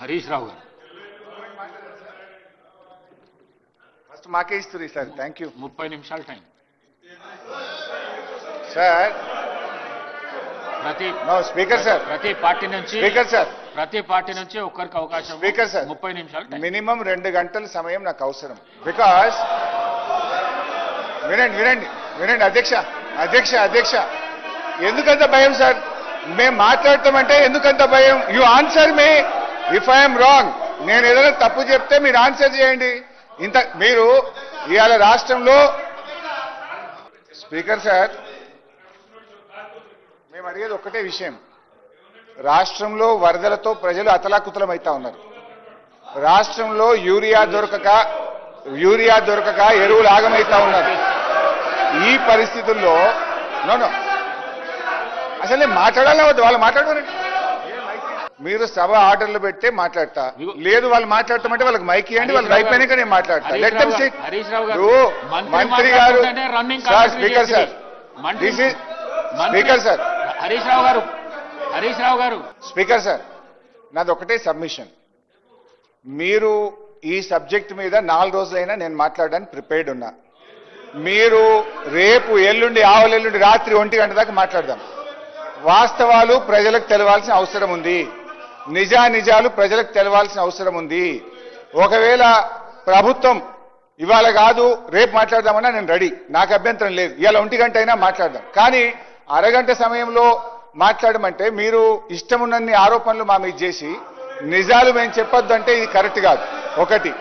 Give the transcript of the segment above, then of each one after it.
హరీష్ రావు గారు ఫస్ట్ మాకే ఇస్తుంది సార్. Thank you. 30 నిమిషాలు టైం. సార్ స్పీకర్ సార్, ప్రతి పార్టీ నుంచి స్పీకర్ సార్, ప్రతి పార్టీ నుంచి ఒక్కరికి అవకాశం. స్పీకర్ సార్ 30 నిమిషాలు టైం. మినిమం 2 గంటల సమయం నాకు అవసరం. బికాస్ వినండి వినండి వినండి అధ్యక్ష అధ్యక్ష అధ్యక్ష ఎందుకంత భయం సార్? మేము మాట్లాడతామంటే ఎందుకంత భయం? You answer me if I'm wrong. నేను ఏదైనా తప్పు చెప్తే మీరు ఆన్సర్ చేయండి. ఇంత మీరు ఇవాళ రాష్ట్రంలో స్పీకర్ సార్ మేము అడిగేది ఒక్కటే విషయం. రాష్ట్రంలో వరదలతో ప్రజలు అతలాకుతలం అవుతా ఉన్నారు. రాష్ట్రంలో యూరియా దొరకక ఎరువులు ఆగమైతా ఉన్నారు. ఈ పరిస్థితుల్లో నో అసలు మాట్లాడాలా వద్దు? వాళ్ళు మాట్లాడతారండి. మీరు సభ ఆర్డర్లు పెడితే మాట్లాడతా, లేదు వాళ్ళు మాట్లాడతామంటే వాళ్ళకి మైక్ ఇవ్వండి, వాళ్ళు అయిపోయినాక నేను మాట్లాడతా. Let them sit. మంత్రి గారు sir, speaker sir, this is speaker sir, Harish Rao గారు స్పీకర్ సార్, నాది ఒకటే సబ్మిషన్. మీరు ఈ సబ్జెక్ట్ మీద 4 రోజులైనా నేను మాట్లాడడానికి ప్రిపేర్డ్ ఉన్నా. మీరు రేపు ఎల్లుండి ఆవలెల్లుండి రాత్రి 1 గంట దాకా మాట్లాడదాం. వాస్తవాలు ప్రజలకు తెలవాల్సిన అవసరం ఉంది. నిజాలు ప్రజలకు తెలవాల్సిన అవసరం ఉంది. ఒకవేళ ప్రభుత్వం ఇవాళ కాదు రేపు మాట్లాడదామన్నా నేను రెడీ, నాకు అభ్యంతరం లేదు. ఇవాళ 1 గంట అయినా మాట్లాడదాం. కానీ అరగంట సమయంలో మాట్లాడమంటే మీరు ఇష్టమున్నన్ని ఆరోపణలు మా మీద చేసి నిజాలు మేము చెప్పొద్దు అంటే ఇది కరెక్ట్ కాదు. ఒకటి.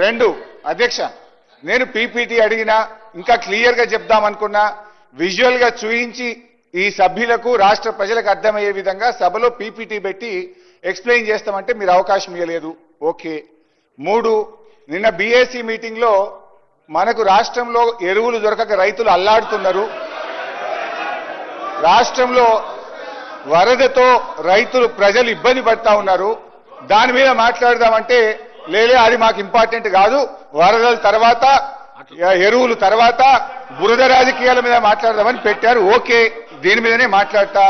రెండు అధ్యక్ష, నేను పీపీటీ అడిగినా ఇంకా క్లియర్ గా చెప్దామనుకున్నా, విజువల్ గా చూయించి ఈ సభ్యులకు రాష్ట్ర ప్రజలకు అర్థమయ్యే విధంగా సభలో పీపీటీ పెట్టి ఎక్స్ప్లెయిన్ చేస్తామంటే మీరు అవకాశం ఇవ్వలేదు. ఓకే. 3, నిన్న బీఏసీ మీటింగ్ లో మనకు రాష్ట్రంలో ఎరువులు దొరకక రైతులు అల్లాడుతున్నారు. రాష్ట్రంలో వరదతో ప్రజలు ఇబ్బంది పడతా ఉన్నారు. దాని మీద మాట్లాడదామంటే లేలే అది మాకు ఇంపార్టెంట్ కాదు, వరదల తర్వాత ఎరువులు తర్వాత బురద రాజకీయాల మీద మాట్లాడదామని పెట్టారు. ఓకే, దీని మీదనే మాట్లాడతా.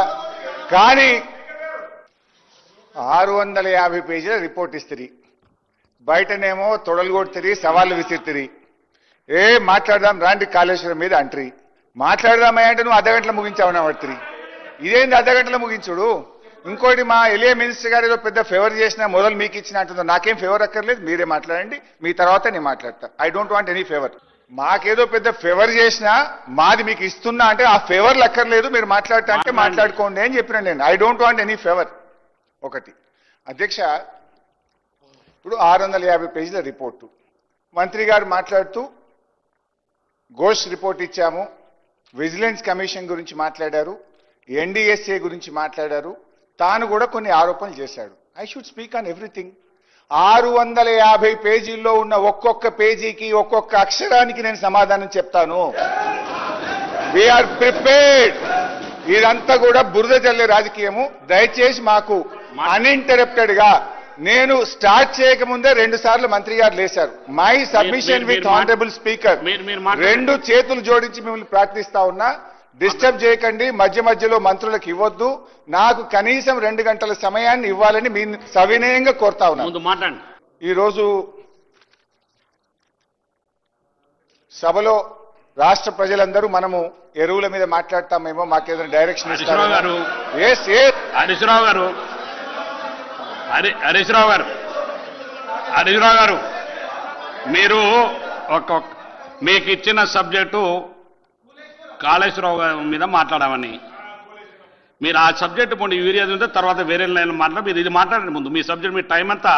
కానీ 650 పేజీల రిపోర్ట్ ఇస్తుంది, బయటనేమో తొడలు కొడుతుంది, సవాళ్లు విసిరుతుంది. మాట్లాడదాం రాండి కాళేశ్వరం మీద అంటరి. మాట్లాడదామా అంటే నువ్వు అర్ధగంటలో ముగించావని పడుతుంది. ఇదేంది అర్ధగంటలో ముగించుడు? ఇంకోటి, మా ఎలియా మినిస్టర్ గారు ఏదో పెద్ద ఫేవర్ చేసినా మొదలు మీకు ఇచ్చిన అంటుందో. నాకేం ఫేవర్ అక్కర్లేదు, మీరే మాట్లాడండి, మీ తర్వాత నేను మాట్లాడతా. I don't want any favour. మాకేదో పెద్ద ఫేవర్ చేసినా మాది మీకు ఇస్తున్నా అంటే ఆ ఫేవర్లు అక్కర్లేదు, మీరు మాట్లాడతా అంటే మాట్లాడుకోండి అని చెప్పిన నేను. I don't want any favour. ఒకటి. అధ్యక్ష, ఇప్పుడు 650 పేజీల రిపోర్టు మంత్రి గారు మాట్లాడుతూ ఘోష్ రిపోర్ట్ ఇచ్చాము, విజిలెన్స్ కమిషన్ గురించి మాట్లాడారు, ఎన్డీఎస్ఏ గురించి మాట్లాడారు, తాను కూడా కొన్ని ఆరోపణలు చేశాడు. I should speak on everything. 650 పేజీల్లో ఉన్న ఒక్కొక్క పేజీకి ఒక్కొక్క అక్షరానికి నేను సమాధానం చెప్తాను. We are prepared. ఇదంతా కూడా బురద జల్లే రాజకీయము. దయచేసి మాకు అన్ఇంటరప్టెడ్ గా, నేను స్టార్ట్ చేయకముందే 2 సార్లు మంత్రి గారు లేశారు. My submission with honourable speaker, 2 చేతులు జోడించి మిమ్మల్ని ప్రార్థిస్తా ఉన్నా, డిస్టర్బ్ చేయకండి, మధ్యలో మంత్రులకు ఇవ్వద్దు, నాకు కనీసం 2 గంటల సమయాన్ని ఇవ్వాలని మీ సవినయంగా కోరుతా ఉన్నా. ఈరోజు సభలో రాష్ట్ర ప్రజలందరూ మనము ఎరువుల మీద మాట్లాడతామేమో, మాకేదైనా డైరెక్షన్ ఇస్తారు. హరీష్ రావు గారు, మీరు మీకు ఇచ్చిన సబ్జెక్టు కాళేశ్వరరావు గారి మీద మాట్లాడామని, మీరు ఆ సబ్జెక్టు పోండి, యూరియా ఉంటే తర్వాత వేరే లైన్లో మాట్లాడి మీరు ఇది మాట్లాడండి. ముందు మీ సబ్జెక్ట్, మీ టైం అంతా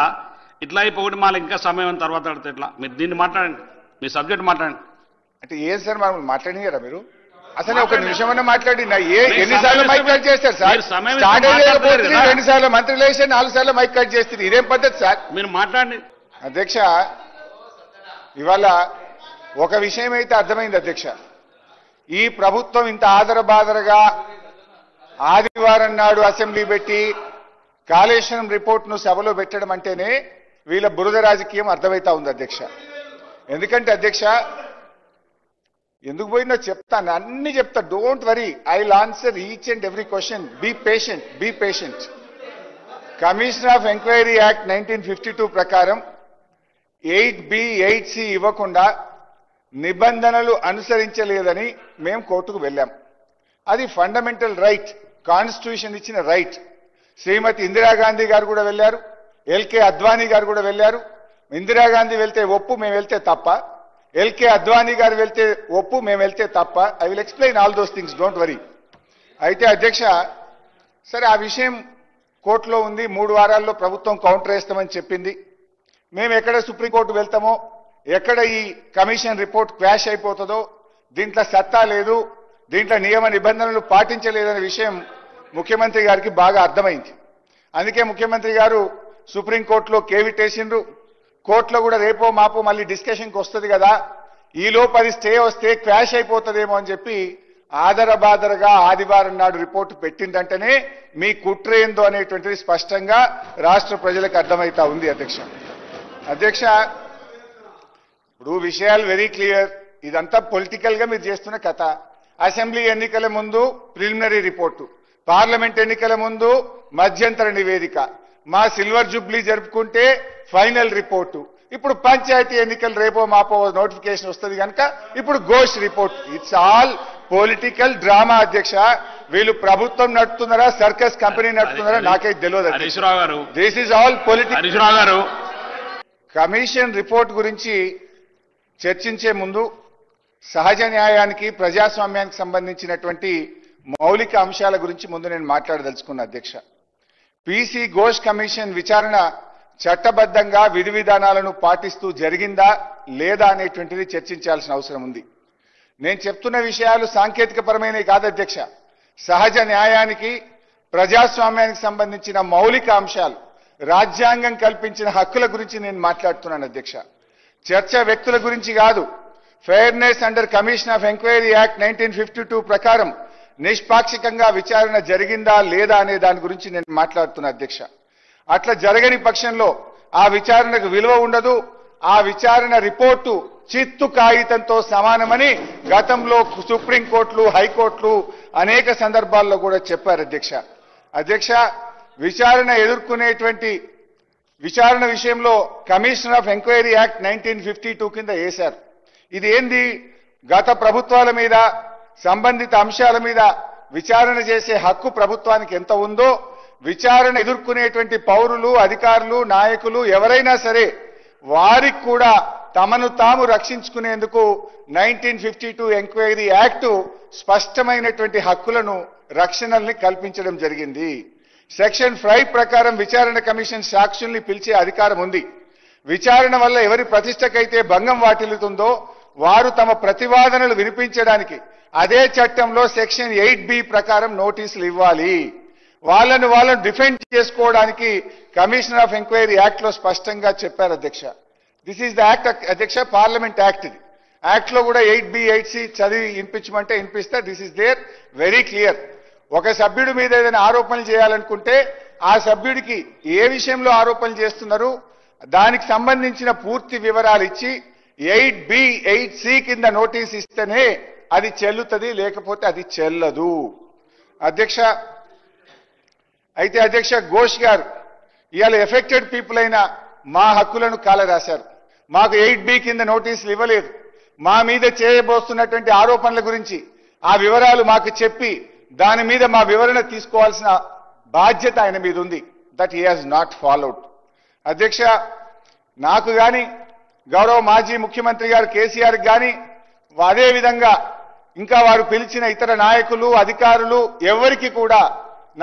ఇట్లా అయిపోయి మళ్ళీ ఇంకా సమయం తర్వాత అడితే ఎట్లా? మీరు దీన్ని మాట్లాడండి, మీ సబ్జెక్ట్ మాట్లాడండి. అంటే ఏం సార్ మనం మాట్లాడినారా? మీరు అసలు ఒక నిమిషం అన్నా మాట్లాడి ఎన్నిసార్లు మైక్ కట్ చేస్తారు సార్? స్టార్ట్ అయ్యేకపోతే 2 సార్లు మంత్రులు వేసి 4 సార్లు మైక్ కట్ చేస్తారు. ఇదేం పద్ధతి సార్? మీరు మాట్లాడండి. అధ్యక్ష, ఇవాళ ఒక విషయం అయితే అర్థమైంది అధ్యక్ష. ఈ ప్రభుత్వం ఇంత ఆదరబాదరగా ఆదివారం నాడు అసెంబ్లీ పెట్టి కాళేశ్వరం రిపోర్ట్ను సభలో పెట్టడం అంటేనే వీళ్ళ బురద రాజకీయం అర్థమైతా ఉంది అధ్యక్ష. ఎందుకంటే అధ్యక్ష, ఎందుకు పోయిందో చెప్తాను, అన్ని చెప్తా. Don't worry, I will answer each and every question. Be patient. Commission of enquiry act 1952 ప్రకారం 8B 8C ఇవ్వకుండా నిబంధనలు అనుసరించలేదని మేము కోర్టుకు వెళ్ళాం. అది ఫండమెంటల్ రైట్, కాన్స్టిట్యూషన్ ఇచ్చిన రైట్. శ్రీమతి ఇందిరాగాంధీ గారు కూడా వెళ్ళారు, ఎల్కే అద్వానీ గారు కూడా వెళ్ళారు. ఇందిరాగాంధీ వెళ్తే ఒప్పు, మేము వెళ్తే తప్ప. ఎల్కే అద్వానీ గారు వెళ్తే ఒప్పు, మేము వెళ్తే తప్ప. I will explain all those things, don't worry. అయితే అధ్యక్ష, సరే ఆ విషయం కోర్టులో ఉంది. 3 వారాల్లో ప్రభుత్వం కౌంటర్ వేస్తామని చెప్పింది. మేము ఎక్కడ సుప్రీంకోర్టు వెళ్తామో, ఎక్కడ ఈ కమిషన్ రిపోర్ట్ క్వాష్ అయిపోతుందో, దీంట్లో సత్తా లేదు, దీంట్లో నియమ నిబంధనలు పాటించలేదనే విషయం ముఖ్యమంత్రి గారికి బాగా అర్థమైంది. అందుకే ముఖ్యమంత్రి గారు సుప్రీంకోర్టులో కేవిటేసిండ్రు. కోర్టులో కూడా రేపో మాపో మళ్ళీ డిస్కషన్కి వస్తుంది కదా, ఈ లోపు అది స్టే వస్తే క్వాష్ అయిపోతుందేమో అని చెప్పి ఆదరబాదరగా ఆదివారం నాడు రిపోర్టు పెట్టిందంటేనే మీ కుట్ర ఏందో అనేటువంటిది స్పష్టంగా రాష్ట్ర ప్రజలకు అర్థమైతా ఉంది. అధ్యక్ష, ఇప్పుడు విషయాలు వెరీ క్లియర్. ఇదంతా పొలిటికల్ గా మీరు చేస్తున్న కథ. అసెంబ్లీ ఎన్నికల ముందు ప్రిలిమినరీ రిపోర్టు, పార్లమెంట్ ఎన్నికల ముందు మధ్యంతర నివేదిక, మా సిల్వర్ జూబ్లీ జరుపుకుంటే ఫైనల్ రిపోర్టు, ఇప్పుడు పంచాయతీ ఎన్నికలు రేపో మాపో నోటిఫికేషన్ వస్తుంది కనుక ఇప్పుడు Ghosh report. It's all political drama అధ్యక్ష. వీళ్ళు ప్రభుత్వం నడుపుతున్నారా, సర్కస్ కంపెనీ నడుపుతున్నారా నాకైతే తెలియదు. This is all political. Commission report గురించి చర్చించే ముందు సహజ న్యాయానికి, ప్రజాస్వామ్యానికి సంబంధించినటువంటి మౌలిక అంశాల గురించి ముందు నేను మాట్లాడదలుచుకున్నా అధ్యక్ష. పీసీ ఘోష్ కమిషన్ విచారణ చట్టబద్ధంగా విధి విధానాలను పాటిస్తూ జరిగిందా లేదా అనేటువంటిది చర్చించాల్సిన అవసరం ఉంది. నేను చెప్తున్న విషయాలు సాంకేతికపరమైనవి కాదు అధ్యక్ష. సహజ న్యాయానికి, ప్రజాస్వామ్యానికి సంబంధించిన మౌలిక అంశాలు, రాజ్యాంగం కల్పించిన హక్కుల గురించి నేను మాట్లాడుతున్నాను అధ్యక్ష. చర్చ వ్యక్తుల గురించి కాదు. Fairness under commission of enquiry act 1952 ప్రకారం నిష్పాక్షికంగా విచారణ జరిగిందా లేదా అనే దాని గురించి నేను మాట్లాడుతున్నా అధ్యక్ష. అట్లా జరగని పక్షంలో ఆ విచారణకు విలువ ఉండదు. ఆ విచారణ రిపోర్టు చిత్తు కాగితంతో సమానమని గతంలో సుప్రీంకోర్టులు, హైకోర్టులు అనేక సందర్భాల్లో కూడా చెప్పారు అధ్యక్ష. విచారణ ఎదుర్కొనేటువంటి విచారణ విషయంలో కమిషన్ ఆఫ్ ఎంక్వైరీ యాక్ట్ 1952 కింద వేశారు. ఇది ఏంది? గత ప్రభుత్వాల మీద, సంబంధిత అంశాల మీద విచారణ చేసే హక్కు ప్రభుత్వానికి ఎంత ఉందో, విచారణ ఎదుర్కొనేటువంటి పౌరులు, అధికారులు, నాయకులు ఎవరైనా సరే వారికి కూడా తమను తాము రక్షించుకునేందుకు 1952 ఎంక్వైరీ యాక్ట్ స్పష్టమైనటువంటి హక్కులను, రక్షణల్ని కల్పించడం జరిగింది. సెక్షన్ 5 ప్రకారం విచారణ కమిషన్ సాక్షుల్ని పిలిచే అధికారం ఉంది. విచారణ వల్ల ఎవరి ప్రతిష్టకైతే భంగం వాటిల్లుతుందో వారు తమ ప్రతివాదనలు వినిపించడానికి అదే చట్టంలో సెక్షన్ 8B ప్రకారం నోటీసులు ఇవ్వాలి. వాళ్ళను డిఫెండ్ చేసుకోవడానికి కమిషన్ ఆఫ్ ఎంక్వైరీ యాక్ట్ లో స్పష్టంగా చెప్పారు అధ్యక్ష. దిస్ ఈజ్ ద యాక్ట్ అధ్యక్ష, పార్లమెంట్ యాక్ట్. ఇది యాక్ట్ లో కూడా 8B 8C చదివి వినిపించమంటే వినిపిస్తే this is there very clear. ఒక సభ్యుడి మీద ఏదైనా ఆరోపణలు చేయాలనుకుంటే ఆ సభ్యుడికి ఏ విషయంలో ఆరోపణలు చేస్తున్నారు దానికి సంబంధించిన పూర్తి వివరాలు ఇచ్చి 8B 8C కింద నోటీస్ ఇస్తేనే అది చెల్లుతుంది, లేకపోతే అది చెల్లదు అధ్యక్ష. అయితే అధ్యక్ష, ఘోష్ గారు ఇవాళ ఎఫెక్టెడ్ పీపుల్ అయిన మా హక్కులను కాలరాశారు. మాకు 8B కింద నోటీసులు ఇవ్వలేదు. మా మీద చేయబోతున్నటువంటి ఆరోపణల గురించి ఆ వివరాలు మాకు చెప్పి దాని మీద మా వివరణ తీసుకోవాల్సిన బాధ్యత ఆయన మీద ఉంది. That he has not followed అధ్యక్ష. నాకు గాని, గౌరవ మాజీ ముఖ్యమంత్రి గారు కేసీఆర్ గాని, అదే విధంగా ఇంకా వారు పిలిచిన ఇతర నాయకులు, అధికారులు ఎవరికి కూడా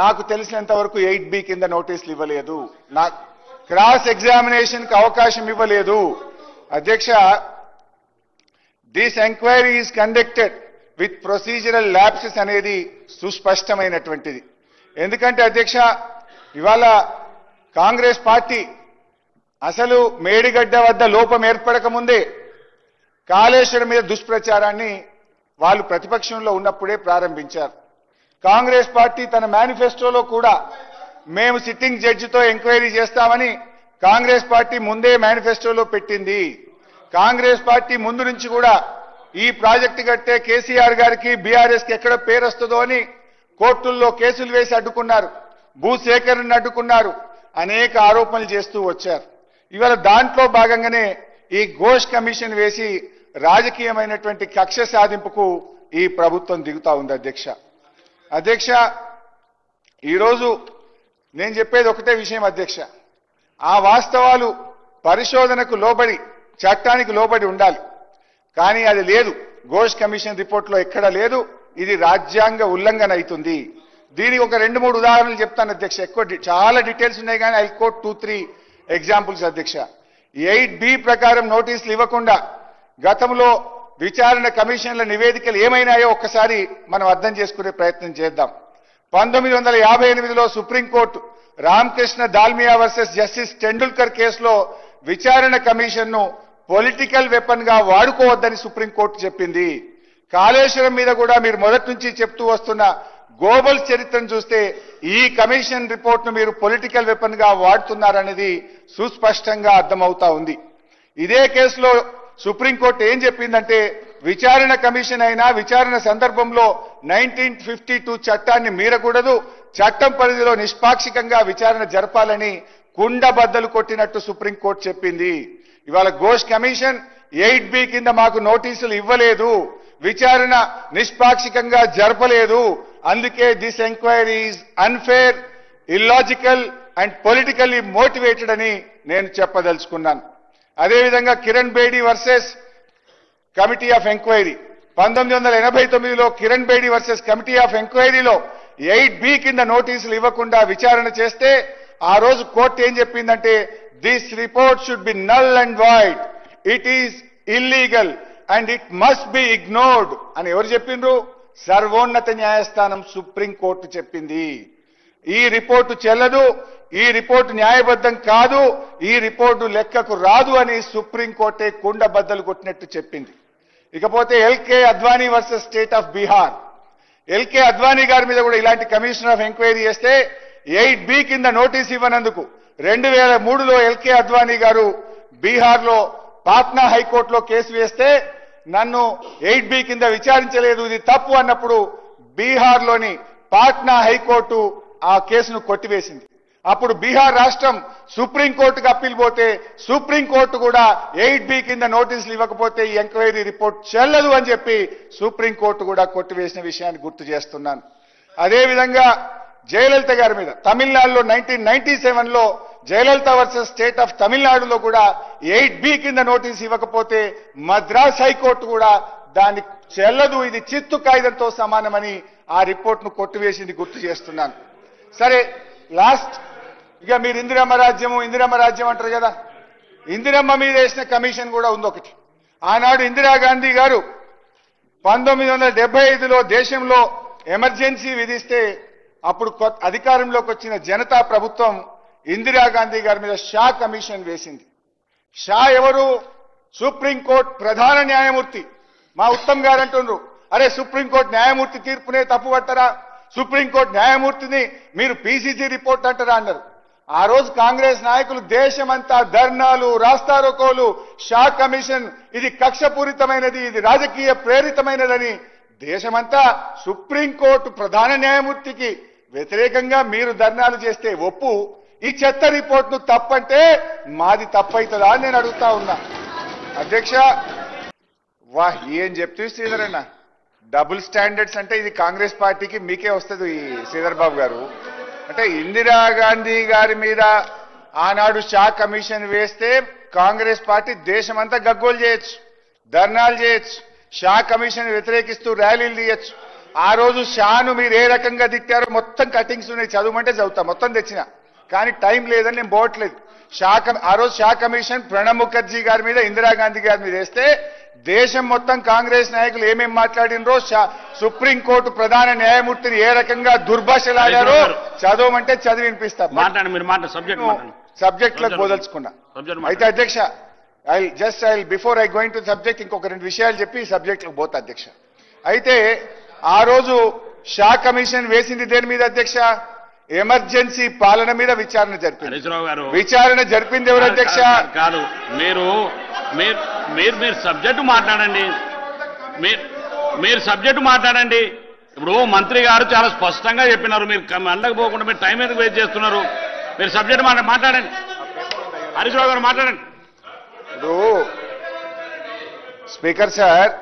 నాకు తెలిసినంత వరకు 8B కింద నోటీసులు ఇవ్వలేదు. నాకు క్రాస్ ఎగ్జామినేషన్ కి అవకాశం ఇవ్వలేదు అధ్యక్ష. This enquiry is conducted with procedural lapses అనేది సుస్పష్టమైనటువంటిది. ఎందుకంటే అధ్యక్ష, ఇవాళ కాంగ్రెస్ పార్టీ అసలు మేడిగడ్డ వద్ద లోపం ఏర్పడక ముందే కాళేశ్వరం మీద దుష్ప్రచారాన్ని వాళ్ళు ప్రతిపక్షంలో ఉన్నప్పుడే ప్రారంభించారు. కాంగ్రెస్ పార్టీ తన మేనిఫెస్టోలో కూడా మేము సిట్టింగ్ జడ్జితో ఎంక్వైరీ చేస్తామని కాంగ్రెస్ పార్టీ ముందే మేనిఫెస్టోలో పెట్టింది. కాంగ్రెస్ పార్టీ ముందు నుంచి కూడా ఈ ప్రాజెక్టు కట్టే కేసీఆర్ గారికి, బీఆర్ఎస్ కి ఎక్కడ పేరు వస్తుందో అని కోర్టుల్లో కేసులు వేసి అడ్డుకున్నారు, భూసేకరణను అడ్డుకున్నారు, అనేక ఆరోపణలు చేస్తూ వచ్చారు. ఇవాళ దాంట్లో భాగంగానే ఈ ఘోష్ కమిషన్ వేసి రాజకీయమైనటువంటి కక్ష సాధింపుకు ఈ ప్రభుత్వం దిగుతా ఉంది అధ్యక్ష. ఈరోజు నేను చెప్పేది ఒకటే విషయం అధ్యక్ష. ఆ వాస్తవాలు పరిశోధనకు లోబడి చట్టానికి లోబడి ఉండాలి. కానీ అది లేదు. ఘోష్ కమిషన్ రిపోర్ట్లో ఎక్కడా లేదు. ఇది రాజ్యాంగ ఉల్లంఘన అవుతుంది. దీనికి ఒక 2-3 ఉదాహరణలు చెప్తాను అధ్యక్ష. చాలా డీటెయిల్స్ ఉన్నాయి కానీ ఐ కోట్ 2-3 ఎగ్జాంపుల్స్ అధ్యక్ష. 8B ప్రకారం నోటీసులు ఇవ్వకుండా గతంలో విచారణ కమిషన్ల నివేదికలు ఏమైనాయో ఒక్కసారి మనం అర్థం చేసుకునే ప్రయత్నం చేద్దాం. 1958లో supreme court Ramakrishna Dalmia versus justice Tendulkar కేసులో విచారణ కమిషన్ను పొలిటికల్ వెపన్ గా వాడుకోవద్దని సుప్రీంకోర్టు చెప్పింది. కాళేశ్వరం మీద కూడా మీరు మొదటి నుంచి చెప్తూ వస్తున్న గోబల్స్ చరిత్రను చూస్తే ఈ కమిషన్ రిపోర్ట్ను మీరు పొలిటికల్ వెపన్ గా వాడుతున్నారనేది సుస్పష్టంగా అర్థమవుతా ఉంది. ఇదే కేసులో సుప్రీంకోర్టు ఏం చెప్పిందంటే విచారణ కమిషన్ అయినా విచారణ సందర్భంలో 1952 చట్టాన్ని మీరకూడదు, చట్టం పరిధిలో నిష్పాక్షికంగా విచారణ జరపాలని కుండబద్దలు కొట్టినట్టు సుప్రీంకోర్టు చెప్పింది. ఇవాళ ఘోష్ కమిషన్ 8B కింద మాకు నోటీసులు ఇవ్వలేదు, విచారణ నిష్పాక్షికంగా జరపలేదు, అందుకే this enquiry is unfair, illogical and politically motivated అని నేను చెప్పదలుచుకున్నాను. అదేవిధంగా Kiran Bedi versus committee of enquiry 1989లో Kiran Bedi versus committee of ఎంక్వైరీలో 8B కింద నోటీసులు ఇవ్వకుండా విచారణ చేస్తే ఆ రోజు కోర్టు ఏం చెప్పిందంటే this report should be null and void, it is illegal and it must be ignored అని ఎవరు చెప్పిండ్రు? సర్వోన్నత న్యాయస్థానం సుప్రీంకోర్టు చెప్పింది. ఈ రిపోర్టు చెల్లదు, ఈ రిపోర్టు న్యాయబద్ధం కాదు, ఈ రిపోర్టు లెక్కకు రాదు అని సుప్రీంకోర్టే కుండబద్దలు కొట్టినట్టు చెప్పింది. ఇకపోతే LK Advani versus state of Bihar, LK Advani గారి మీద కూడా ఇలాంటి కమిషనర్ ఆఫ్ ఎంక్వైరీ చేస్తే 8B కింద నోటీస్ ఇవ్వనందుకు 2003లో ఎల్కే అద్వానీ గారు బీహార్లో పాట్నా హైకోర్టులో కేసు వేస్తే నన్ను 8B కింద విచారించలేదు, ఇది తప్పు అన్నప్పుడు బీహార్లోని పాట్నా హైకోర్టు ఆ కేసును కొట్టివేసింది. అప్పుడు బీహార్ రాష్ట్రం సుప్రీంకోర్టుకు అప్పీల్ పోతే సుప్రీంకోర్టు కూడా 8B కింద నోటీసులు ఇవ్వకపోతే ఈ ఎంక్వైరీ రిపోర్ట్ చెల్లదు అని చెప్పి సుప్రీంకోర్టు కూడా కొట్టివేసిన విషయాన్ని గుర్తు చేస్తున్నాను. అదేవిధంగా జయలలిత గారి మీద తమిళనాడులో 1997లో జయలలిత వర్సెస్ స్టేట్ ఆఫ్ తమిళనాడులో కూడా 8B కింద నోటీస్ ఇవ్వకపోతే మద్రాస్ హైకోర్టు కూడా దాన్ని చెల్లదు, ఇది చిత్తు కాగితంతో సమానమని ఆ రిపోర్ట్ను కొట్టివేసింది గుర్తు చేస్తున్నాను. సరే, లాస్ట్ ఇక మీరు ఇందిరమ్మ రాజ్యం అంటారు కదా, ఇందిరమ్మ మీద వేసిన కమిషన్ కూడా ఉంది ఒకటి. ఆనాడు ఇందిరాగాంధీ గారు 1975లో దేశంలో ఎమర్జెన్సీ విధిస్తే అప్పుడు అధికారంలోకి వచ్చిన జనతా ప్రభుత్వం ఇందిరాగాంధీ గారి మీద షా కమిషన్ వేసింది. షా ఎవరు? సుప్రీంకోర్టు ప్రధాన న్యాయమూర్తి. మా ఉత్తమ్ గారు అంటున్నారు, అరే సుప్రీంకోర్టు న్యాయమూర్తి తీర్పునే తప్పు పట్టరా, సుప్రీంకోర్టు న్యాయమూర్తిని మీరు పీసీసీ రిపోర్ట్ అంటారా అన్నారు. ఆ రోజు కాంగ్రెస్ నాయకులు దేశమంతా ధర్నాలు, రాస్తారోకోలు, షా కమిషన్ ఇది కక్షపూరితమైనది, ఇది రాజకీయ ప్రేరితమైనదని దేశమంతా సుప్రీంకోర్టు ప్రధాన న్యాయమూర్తికి వ్యతిరేకంగా మీరు ధర్నాలు చేస్తే ఒప్పు, ఈ చెత్త రిపోర్ట్ను తప్పంటే మాది తప్పైతుందా అని నేను అడుగుతా ఉన్నా. అధ్యక్ష, వాహ్ ఏం చెప్తూ శ్రీధరన్న, డబుల్ స్టాండర్డ్స్ అంటే ఇది కాంగ్రెస్ పార్టీకి మీకే వస్తుంది శ్రీధర్ బాబు గారు. అంటే ఇందిరాగాంధీ గారి మీద ఆనాడు షా కమిషన్ వేస్తే కాంగ్రెస్ పార్టీ దేశమంతా గగ్గోలు చేయొచ్చు, ధర్నాలు చేయొచ్చు, షా కమిషన్ వ్యతిరేకిస్తూ ర్యాలీలు తీయొచ్చు. ఆ రోజు షాను మీరు ఏ రకంగా తిట్టారో మొత్తం కటింగ్స్ ఉన్నాయి, చదువుమంటే చదువుతా, మొత్తం తెచ్చిన, కానీ టైం లేదని నేను పోవట్లేదు. ఆ రోజు షా కమిషన్ ప్రణబ్ ముఖర్జీ గారి మీద, ఇందిరాగాంధీ గారి మీద వేస్తే దేశం మొత్తం కాంగ్రెస్ నాయకులు ఏమేమి మాట్లాడినరో, సుప్రీంకోర్టు ప్రధాన న్యాయమూర్తిని ఏ రకంగా దుర్భాషలాడారో చదవమంటే చదివి వినిపిస్తా. సబ్జెక్ట్ లకు బోదలుచుకున్నా. అయితే అధ్యక్ష, before I going to subject ఇంకొక 2 విషయాలు చెప్పి సబ్జెక్ట్ లకు పోతా అధ్యక్ష. అయితే ఆ రోజు షా కమిషన్ వేసింది దేని మీద అధ్యక్ష? ఎమర్జెన్సీ పాలన మీద విచారణ జరిపింది. విచారణ జరిపింది ఎవరు అధ్యక్ష? కాదు, మీరు సబ్జెక్టు మాట్లాడండి, మీరు సబ్జెక్టు మాట్లాడండి. ఇప్పుడు మంత్రి గారు చాలా స్పష్టంగా చెప్పినారు, మీరు మండకు పోకుండా మీరు టైం ఎందుకు వేస్ట్ చేస్తున్నారు? మీరు సబ్జెక్ట్ మాట్లాడండి. హరీష్ రావు గారు మాట్లాడండి. ఇప్పుడు స్పీకర్ సార్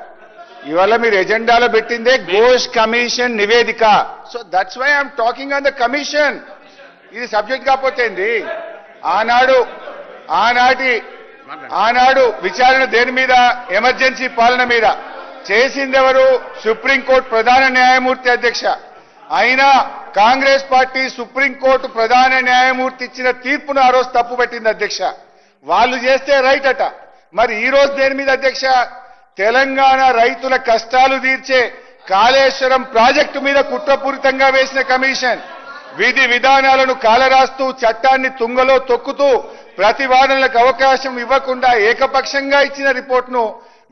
ఇవాళ మీరు ఎజెండాలో పెట్టిందే ఘోష్ కమిషన్ నివేదిక. So that's why I'm talking on the commission. ఇది సబ్జెక్ట్ కాకపోతే ఏంది? ఆనాడు విచారణ దేని మీద? ఎమర్జెన్సీ పాలన మీద. చేసిందెవరు? సుప్రీంకోర్టు ప్రధాన న్యాయమూర్తి అధ్యక్ష. అయినా కాంగ్రెస్ పార్టీ సుప్రీంకోర్టు ప్రధాన న్యాయమూర్తి ఇచ్చిన తీర్పును ఆ రోజు తప్పు పెట్టింది అధ్యక్ష. వాళ్ళు చేస్తే రైట్ అట. మరి ఈ రోజు దేని మీద అధ్యక్ష? తెలంగాణ రైతుల కష్టాలు తీర్చే కాళేశ్వరం ప్రాజెక్టు మీద కుట్రపూరితంగా వేసిన కమిషన్ విధి విధానాలను కాలరాస్తూ చట్టాన్ని తుంగలో తొక్కుతూ ప్రతివాదనలకు అవకాశం ఇవ్వకుండా ఏకపక్షంగా ఇచ్చిన రిపోర్టును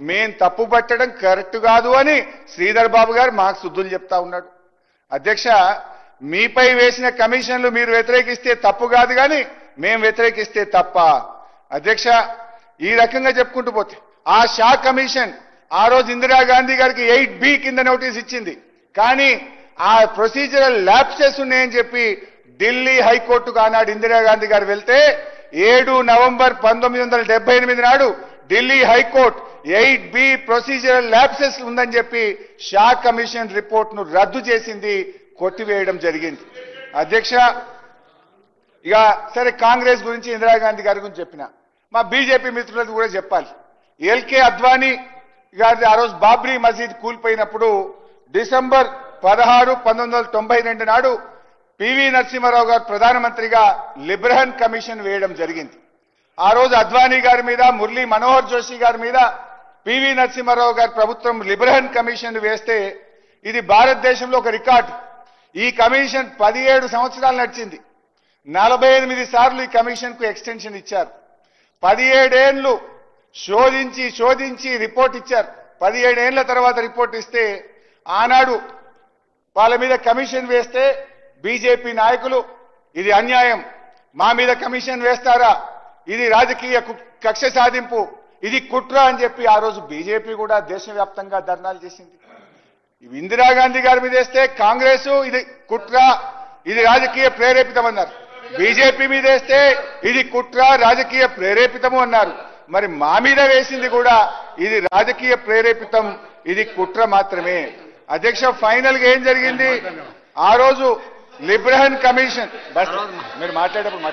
మేం తప్పుపట్టడం కరెక్ట్ కాదు అని శ్రీధర్ బాబు గారు మాకు శుద్ధులు చెప్తా ఉన్నాడు. అధ్యక్ష, మీపై వేసిన కమిషన్లు మీరు వ్యతిరేకిస్తే తప్పు కాదు, కానీ మేం వ్యతిరేకిస్తే తప్ప? అధ్యక్ష, ఈ రకంగా చెప్పుకుంటూ పోతే ఆ షా కమిషన్ ఆ రోజు ఇందిరాగాంధీ గారికి 8B కింద నోటీస్ ఇచ్చింది. కానీ ఆ ప్రొసీజరల్ ల్యాప్సెస్ ఉన్నాయని చెప్పి ఢిల్లీ హైకోర్టుకు ఆనాడు ఇందిరాగాంధీ గారు వెళ్తే 7 నవంబర్ 1978 నాడు Delhi high court 8B procedural lapses ఉందని చెప్పి షా కమిషన్ రిపోర్ట్ను రద్దు చేసింది, కొట్టివేయడం జరిగింది. అధ్యక్ష, ఇక సరే కాంగ్రెస్ గురించి ఇందిరాగాంధీ గారి గురించి చెప్పిన మా బీజేపీ మిత్రులకు కూడా చెప్పాలి. ఎల్కే అద్వానీ గారి ఆ రోజు బాబ్రీ మసీద్ కూలిపోయినప్పుడు డిసెంబర్ 16, 1992 నాడు పివి నరసింహారావు గారు ప్రధానమంత్రిగా లిబ్రహన్ కమిషన్ వేయడం జరిగింది. ఆ రోజు అద్వానీ గారి మీద, మురళీ మనోహర్ జోషి గారి మీద పివి నరసింహారావు గారి ప్రభుత్వం లిబ్రహన్ కమిషన్ వేస్తే ఇది భారతదేశంలో ఒక రికార్డు. ఈ కమిషన్ 17 సంవత్సరాలు నడిచింది. 48 సార్లు ఈ కమిషన్ కు ఎక్స్టెన్షన్ ఇచ్చారు. 17 ఏళ్లు శోధించి రిపోర్ట్ ఇచ్చారు. 17 ఏళ్ల తర్వాత రిపోర్ట్ ఇస్తే ఆనాడు వాళ్ళ మీద కమిషన్ వేస్తే బీజేపీ నాయకులు ఇది అన్యాయం, మా మీద కమిషన్ వేస్తారా, ఇది రాజకీయ కక్ష సాధింపు, ఇది కుట్ర అని చెప్పి ఆ రోజు బీజేపీ కూడా దేశవ్యాప్తంగా ధర్నాలు చేసింది. ఇందిరాగాంధీ గారి మీద వేస్తే కాంగ్రెస్ ఇది కుట్ర, ఇది రాజకీయ ప్రేరేపితం అన్నారు. బీజేపీ మీద వేస్తే ఇది కుట్ర, రాజకీయ ప్రేరేపితము అన్నారు. మరి మా మీద వేసింది కూడా ఇది రాజకీయ ప్రేరేపితం, ఇది కుట్ర మాత్రమే. అధ్యక్ష, ఫైనల్ గా ఏం జరిగింది? ఆ రోజు లిబ్రహన్ కమిషన్ మీరు మాట్లాడేటప్పుడు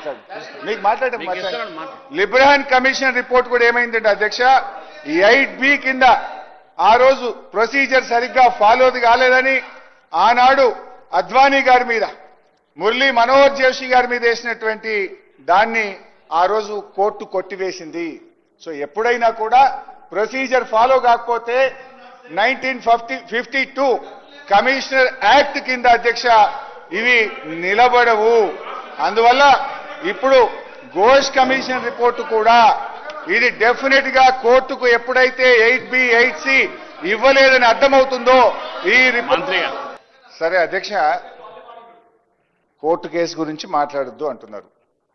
లిబ్రహన్ కమిషన్ రిపోర్ట్ కూడా ఏమైందంటే అధ్యక్ష, 8B కింద ఆ రోజు ప్రొసీజర్ సరిగ్గా ఫాలో కాలేదని ఆనాడు అద్వానీ గారి మీద, మురళీ మనోహర్ జోషి గారి మీద వేసినటువంటి దాన్ని ఆ రోజు కోర్టు కొట్టివేసింది. సో ఎప్పుడైనా కూడా ప్రొసీజర్ ఫాలో కాకపోతే 1952 కమిషనర్ యాక్ట్ కింద అధ్యక్ష ఇవి నిలబడవు. అందువల్ల ఇప్పుడు ఘోష్ కమిషన్ రిపోర్టు కూడా ఇది డెఫినెట్ గా కోర్టుకు ఎప్పుడైతే 8B 8C ఇవ్వలేదని అర్థమవుతుందో ఈ రిపోర్ట్. సరే అధ్యక్ష, కోర్టు కేసు గురించి మాట్లాడొద్దు అంటున్నారు.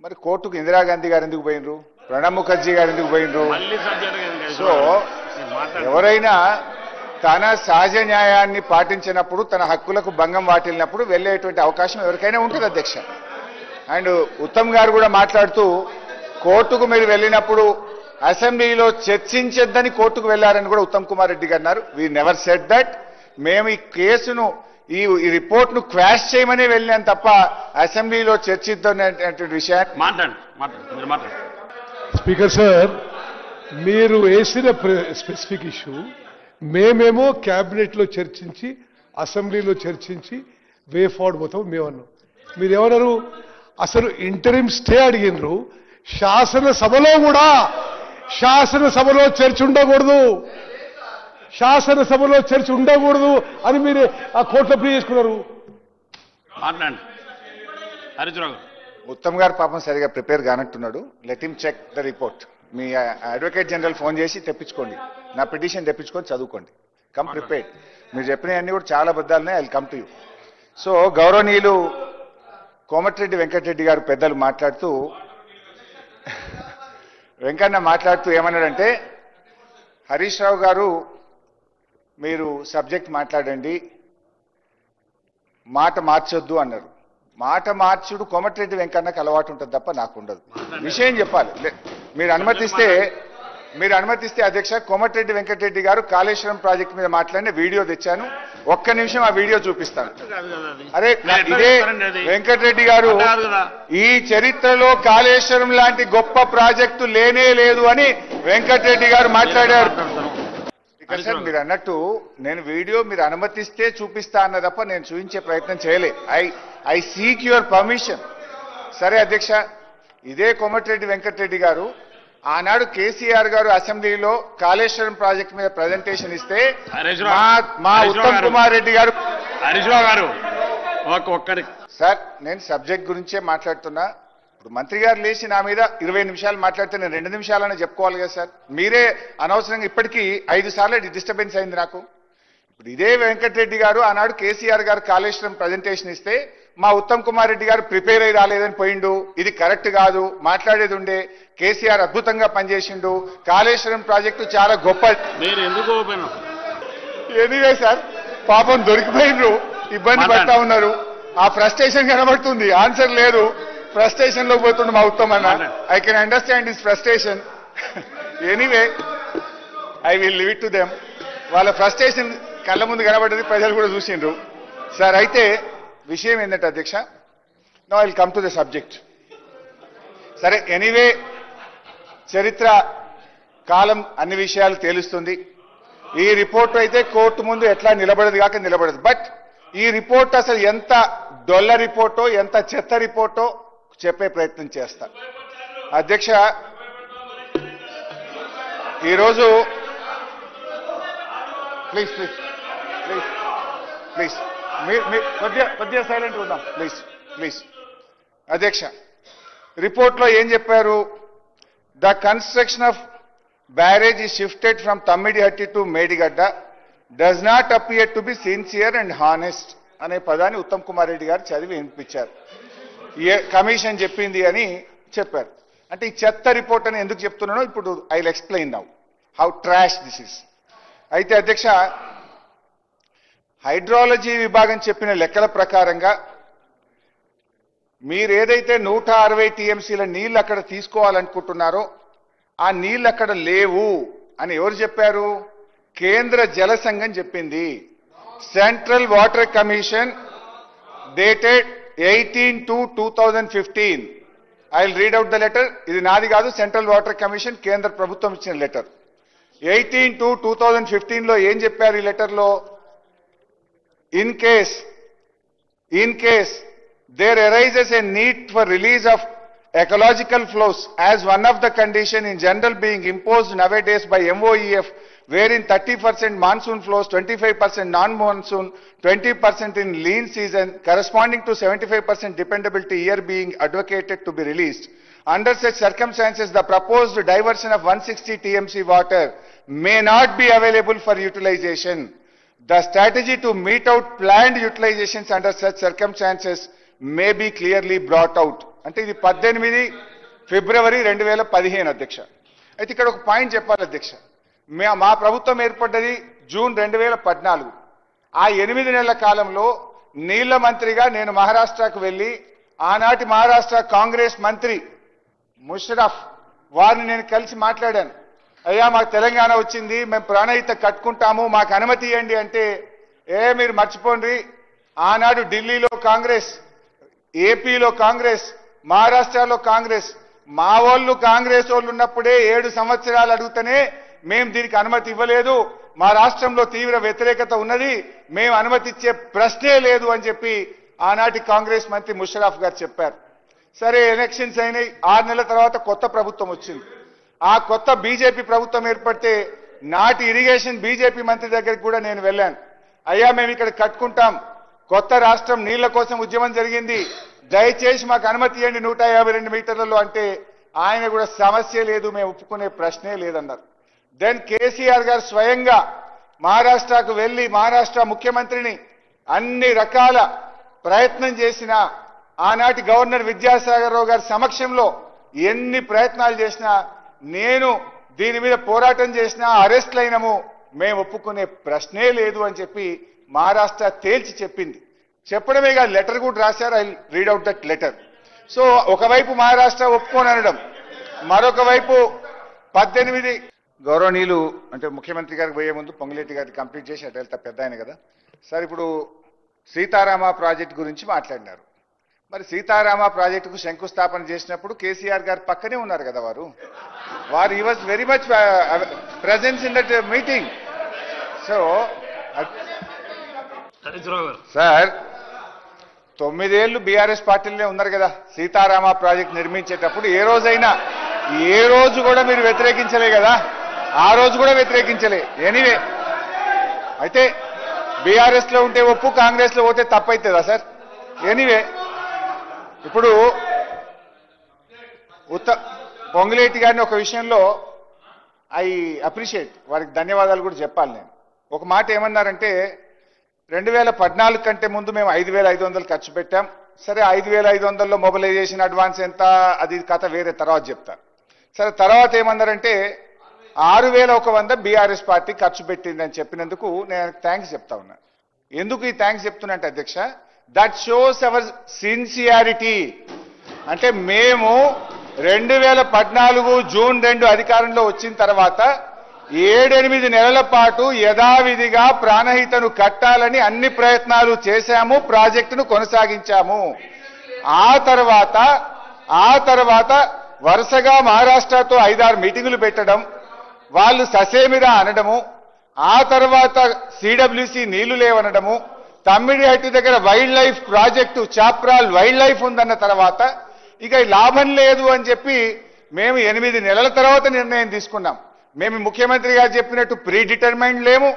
మరి కోర్టుకు ఇందిరాగాంధీ గారు ఎందుకు పోయినరు, ప్రణబ్ ముఖర్జీ గారు ఎందుకు పోయినరు? సో ఎవరైనా తన సహజ న్యాయాన్ని పాటించినప్పుడు, తన హక్కులకు భంగం వాటిల్లినప్పుడు వెళ్లేటువంటి అవకాశం ఎవరికైనా ఉంటుంది అధ్యక్ష. అండ్ ఉత్తమ్ గారు కూడా మాట్లాడుతూ కోర్టుకు మీరు వెళ్ళినప్పుడు అసెంబ్లీలో చర్చించొద్దని కోర్టుకు వెళ్లారని కూడా ఉత్తమ్ కుమార్ రెడ్డి గారు అన్నారు. We never said that. మేము ఈ కేసును ఈ రిపోర్ట్ ను క్వాష్ చేయమని వెళ్ళాం తప్ప అసెంబ్లీలో చర్చిద్దామనేటువంటి విషయాన్ని మాట్లాడండి. స్పీకర్ సార్, మీరు వేసిన స్పెసిఫిక్ ఇష్యూ మేమేమో క్యాబినెట్ లో చర్చించి అసెంబ్లీలో చర్చించి వే ఫార్వర్డ్ పోతాం మేమన్నాం. మీరేమన్నారు? అసలు ఇంటరిమ్ స్టే అడిగినరు. శాసనసభలో కూడా శాసనసభలో చర్చ ఉండకూడదు అని మీరు ఆ కోర్టులో ప్లే చేసుకున్నారు. మాట్లాడండి హరీష్ రావు గారు. ఉత్తమ్ గారు పాపం సరిగా ప్రిపేర్ కానట్టున్నాడు. Let him check the report. మీ అడ్వకేట్ జనరల్ ఫోన్ చేసి తెప్పించుకోండి, నా పిటిషన్ తెప్పించుకొని చదువుకోండి. Come prepared. మీరు చెప్పినవన్నీ కూడా చాలా బద్దాలున్నాయి. I will come to you. So గౌరవనీయులు కోమటిరెడ్డి వెంకటరెడ్డి గారు పెద్దలు మాట్లాడుతూ వెంకన్న మాట్లాడుతూ ఏమన్నాడంటే, హరీష్ రావు గారు మీరు సబ్జెక్ట్ మాట్లాడండి, మాట మార్చొద్దు అన్నారు. మాట మార్చుడు కోమటిరెడ్డి వెంకన్నకు అలవాటు ఉంటుంది తప్ప నాకు ఉండదు. విషయం చెప్పాలి. మీరు అనుమతిస్తే అధ్యక్ష, కోమటిరెడ్డి వెంకటరెడ్డి గారు కాళేశ్వరం ప్రాజెక్టు మీద మాట్లాడిన వీడియో తెచ్చాను. ఒక్క నిమిషం ఆ వీడియో చూపిస్తాను. అరే ఇదే వెంకటరెడ్డి గారు ఈ చరిత్రలో కాళేశ్వరం లాంటి గొప్ప ప్రాజెక్టు లేనే లేదు అని వెంకటరెడ్డి గారు మాట్లాడారు. సార్ మీరు అన్నట్టు నేను వీడియో మీరు అనుమతిస్తే చూపిస్తా అన్న తప్ప నేను చూపించే ప్రయత్నం చేయలే. I seek your permission. సరే అధ్యక్ష, ఇదే కోమటిరెడ్డి వెంకటరెడ్డి గారు ఆనాడు కేసీఆర్ గారు అసెంబ్లీలో కాళేశ్వరం ప్రాజెక్టు మీద ప్రజెంటేషన్ ఇస్తే మా ఉత్తమ్ కుమార్ రెడ్డి గారు సార్ నేను సబ్జెక్ట్ గురించే మాట్లాడుతున్నా. ఇప్పుడు మంత్రి గారు లేచి నా మీద 20 నిమిషాలు మాట్లాడితే నేను 2 నిమిషాలనే చెప్పుకోవాలి కదా సార్. మీరే అనవసరంగా ఇప్పటికీ 5 సార్లు డిస్టర్బెన్స్ అయింది నాకు. ఇప్పుడు ఇదే వెంకటరెడ్డి గారు ఆనాడు కేసీఆర్ గారు కాళేశ్వరం ప్రజెంటేషన్ ఇస్తే మా ఉత్తమ్ కుమార్ రెడ్డి గారు ప్రిపేర్ అయి రాలేదని పోయిండు. ఇది కరెక్ట్ కాదు, మాట్లాడేది ఉండే. కేసీఆర్ అద్భుతంగా పనిచేసిండు, కాళేశ్వరం ప్రాజెక్టు చాలా గొప్ప. ఎనీవే సార్, పాపం దొరికిపోయిండ్రు, ఇబ్బంది పడతా ఉన్నారు. ఆ ఫ్రస్ట్రేషన్ కనబడుతుంది, ఆన్సర్ లేదు. ఫ్రస్ట్రేషన్ లో పోతుండే మా ఉత్తమ్ అన్న. I can understand this frustration. Anyway I will live it to them. వాళ్ళ ఫ్రస్ట్రేషన్ కళ్ళ ముందు కనబడ్డది, ప్రజలు కూడా చూసిండ్రు. సార్ అయితే విషయం ఏంటంటే అధ్యక్ష, now I will come to the subject. సరే ఎనీవే చరిత్ర కాలం అన్ని విషయాలు తేలుస్తుంది. ఈ రిపోర్ట్ అయితే కోర్టు ముందు ఎట్లా నిలబడదు కాక నిలబడదు. బట్ ఈ రిపోర్ట్ అసలు ఎంత డొల్ల రిపోర్టో ఎంత చెత్త రిపోర్టో చెప్పే ప్రయత్నం చేస్తా. అధ్యక్ష ఈరోజు ప్లీజ్ ప్లీజ్ ప్లీజ్ ప్లీజ్ కొద్దిగా సైలెంట్ ఉందాం ప్లీజ్ ప్లీజ్. అధ్యక్ష రిపోర్ట్లో ఏం చెప్పారు? The construction of barrage is shifted from Tammidihatti to Medigada does not appear to be sincere and honest అనే పదాన్ని ఉత్తమ్ కుమార్ రెడ్డి గారు చదివి వినిపించారు. కమిషన్ చెప్పింది అని చెప్పారు. అంటే ఈ చెత్త రిపోర్ట్ అని ఎందుకు చెప్తున్నానో ఇప్పుడు I will explain now how trash this is. అయితే అధ్యక్ష హైడ్రాలజీ విభాగం చెప్పిన లెక్కల ప్రకారంగా మీరు ఏదైతే 160 టీఎంసీల నీళ్లు అక్కడ తీసుకోవాలనుకుంటున్నారో ఆ నీళ్లు అక్కడ లేవు అని ఎవరు చెప్పారు? కేంద్ర జల సంఘం చెప్పింది. Central water commission dated 18/2/2015. I will read out the letter. ఇది నాది కాదు, సెంట్రల్ వాటర్ కమిషన్ కేంద్ర ప్రభుత్వం ఇచ్చిన లెటర్. 18/2/2015లో ఏం చెప్పారు ఈ లెటర్లో? In case there arises a need for release of ecological flows as one of the condition in general being imposed nowadays by MOEF, wherein 30% monsoon flows, 25% non-monsoon, 20% in lean season, corresponding to 75% dependability year being advocated to be released. Under such circumstances, the proposed diversion of 160 TMC water may not be available for utilization. The strategy to meet out planned utilizations under such circumstances may be clearly brought out. అంటే ఇది 18 ఫిబ్రవరి 2015 అధ్యక్ష. అయితే ఇక్కడ ఒక point చెప్పాలి అధ్యక్ష. మా ప్రభుత్వం ఏర్పడ్డది జూన్ 2014. ఆ 8 నెలల కాలంలో నీళ్ల మంత్రిగా నేను మహారాష్ట్రకు వెళ్లి ఆనాటి మహారాష్ట్ర కాంగ్రెస్ మంత్రి ముషరఫ్ వారిని నేను కలిసి మాట్లాడాను. అయ్యా మాకు తెలంగాణ వచ్చింది, మేము ప్రాణహిత కట్టుకుంటాము, మాకు అనుమతి ఇవ్వండి అంటే, మీరు మర్చిపోండి, ఆనాడు ఢిల్లీలో కాంగ్రెస్, ఏపీలో కాంగ్రెస్, మహారాష్ట్రలో కాంగ్రెస్, మా వాళ్ళు కాంగ్రెస్ వాళ్ళు ఉన్నప్పుడే 7 సంవత్సరాలు అడుగుతూనే మేము దీనికి అనుమతి ఇవ్వలేదు, మా రాష్ట్రంలో తీవ్ర వ్యతిరేకత ఉన్నది, మేము అనుమతి ఇచ్చే ప్రశ్నే లేదు అని చెప్పి ఆనాటి కాంగ్రెస్ మంత్రి ముషరఫ్ గారు చెప్పారు. సరే ఎలక్షన్స్ అయినాయి, 6 నెలల తర్వాత కొత్త ప్రభుత్వం వచ్చింది. ఆ కొత్త బీజేపీ ప్రభుత్వం ఏర్పడితే నాటి ఇరిగేషన్ బీజేపీ మంత్రి దగ్గరికి కూడా నేను వెళ్ళాను. అయ్యా మేము ఇక్కడ కట్టుకుంటాం, కొత్త రాష్ట్రం నీళ్ల కోసం ఉద్యమం జరిగింది, దయచేసి మాకు అనుమతి ఇవ్వండి 152 మీటర్లలో అంటే ఆయన కూడా సమస్య లేదు, మేము ఒప్పుకునే ప్రశ్నే లేదన్నారు. దెన్ కేసీఆర్ గారు స్వయంగా మహారాష్ట్రకు వెళ్లి మహారాష్ట్ర ముఖ్యమంత్రిని అన్ని రకాల ప్రయత్నం చేసిన ఆనాటి గవర్నర్ విద్యాసాగర్ రావు గారి సమక్షంలో ఎన్ని ప్రయత్నాలు చేసినా, నేను దీని మీద పోరాటం చేసినా, అరెస్ట్లు అయినాము, మేము ఒప్పుకునే ప్రశ్నే లేదు అని చెప్పి మహారాష్ట్ర తేల్చి చెప్పింది. చెప్పడమే కాదు లెటర్ కూడా రాశారు. I read out that letter. So ఒకవైపు మహారాష్ట్ర ఒప్పుకొని అనడం, మరొక వైపు 18 గౌరవనీయులు అంటే ముఖ్యమంత్రి గారికి పోయే ముందు పొంగులేటి గారికి కంప్లీట్ చేసి అటు వెళ్తా పెద్ద ఆయన కదా సార్. ఇప్పుడు సీతారామ ప్రాజెక్టు గురించి మాట్లాడినారు. మరి సీతారామ ప్రాజెక్టుకు శంకుస్థాపన చేసినప్పుడు కేసీఆర్ గారు పక్కనే ఉన్నారు కదా వారు he was very much presence in that meeting. So sir 9 ఏళ్లు బీఆర్ఎస్ పార్టీలోనే ఉన్నారు కదా. సీతారామ ప్రాజెక్ట్ నిర్మించేటప్పుడు ఏ రోజు కూడా మీరు వ్యతిరేకించలే కదా. ఆ రోజు కూడా వ్యతిరేకించలే. ఎనీవే అయితే బీఆర్ఎస్ లో ఉంటే ఒప్పు, కాంగ్రెస్ లో పోతే తప్పైతుందా సార్? ఎనీవే ఇప్పుడు పొంగులేటి గారిని ఒక విషయంలో ఐ అప్రిషియేట్, వారికి ధన్యవాదాలు కూడా చెప్పాలి. నేను ఒక మాట ఏమన్నారంటే 2014 కంటే ముందు మేము 5,500 ఖర్చు పెట్టాం. సరే 5,500లో మొబిలైజేషన్ అడ్వాన్స్ ఎంత, అది కథ వేరే, తర్వాత చెప్తా. సరే తర్వాత ఏమన్నారంటే 6,100 బీఆర్ఎస్ పార్టీ ఖర్చు పెట్టిందని చెప్పినందుకు నేను థ్యాంక్స్ చెప్తా ఉన్నా. ఎందుకు ఈ థ్యాంక్స్ చెప్తున్నా అధ్యక్ష, దట్ షోస్ అవర్ సిన్సియారిటీ. అంటే మేము 2014 జూన్ 2 అధికారంలో వచ్చిన తర్వాత 7-8 నెలల పాటు యథావిధిగా ప్రాణహితను కట్టాలని అన్ని ప్రయత్నాలు చేశాము, ప్రాజెక్టును కొనసాగించాము. ఆ తర్వాత వరుసగా మహారాష్ట్రతో 5-6 మీటింగులు పెట్టడం, వాళ్ళు ససేమిరా అనడము, ఆ తర్వాత సిడబ్ల్యూసి నీళ్లు లేవనడము, తమ్మిడిహట్టి దగ్గర wild life project Chaprala wild life ఉందన్న తర్వాత ఇక లాభం లేదు అని చెప్పి మేము 8 నెలల తర్వాత నిర్ణయం తీసుకున్నాం. మేము ముఖ్యమంత్రి గారు చెప్పినట్టు ప్రీ డిటర్మైండ్ లేము.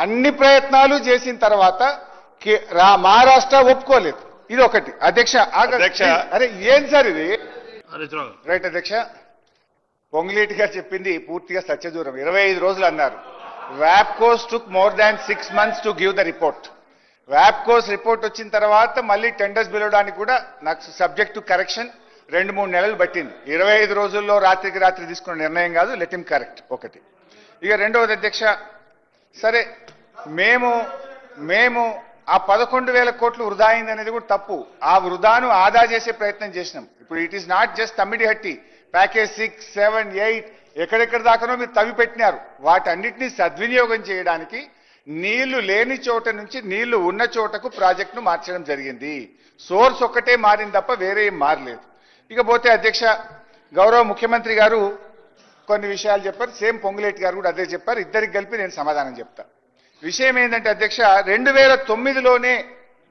అన్ని ప్రయత్నాలు చేసిన తర్వాత మహారాష్ట్ర ఒప్పుకోలేదు. ఇది ఒకటి అధ్యక్ష. అరే ఏం సార్ ఇది? రైట్ అధ్యక్ష. పొంగులేటి గారు చెప్పింది పూర్తిగా సత్యదూరం. 25 రోజులు అన్నారు. వ్యాప్కోస్ took more than 6 months to give the report. వ్యాప్కోస్ రిపోర్ట్ వచ్చిన తర్వాత మళ్ళీ టెండర్స్ పిలవడానికి కూడా నాకు సబ్జెక్ట్ టు కరెక్షన్ 2-3 నెలలు పట్టింది. 25 రోజుల్లో రాత్రికి రాత్రి తీసుకున్న నిర్ణయం కాదు. లెట్ హిమ్ కరెక్ట్ ఒకటి. ఇక రెండవది అధ్యక్ష, సరే మేము ఆ 11,000 కోట్లు వృధా అయింది అనేది కూడా తప్పు. ఆ వృధాను ఆదా చేసే ప్రయత్నం చేసినాం. ఇప్పుడు it is not just Tummidihatti, package 6, 7, 8 ఎక్కడెక్కడ దాకానో మీరు తవ్వి పెట్టినారు. వాటన్నిటినీ సద్వినియోగం చేయడానికి నీళ్లు లేని చోట నుంచి నీళ్లు ఉన్న చోటకు ప్రాజెక్టును మార్చడం జరిగింది. సోర్స్ ఒక్కటే మారింది తప్ప వేరే ఏం మారలేదు. ఇకపోతే అధ్యక్ష, గౌరవ ముఖ్యమంత్రి గారు కొన్ని విషయాలు చెప్పారు, సేమ్ పొంగులేటి గారు కూడా అదే చెప్పారు. ఇద్దరికి కలిపి నేను సమాధానం చెప్తా. విషయం ఏంటంటే అధ్యక్ష, 2009లోనే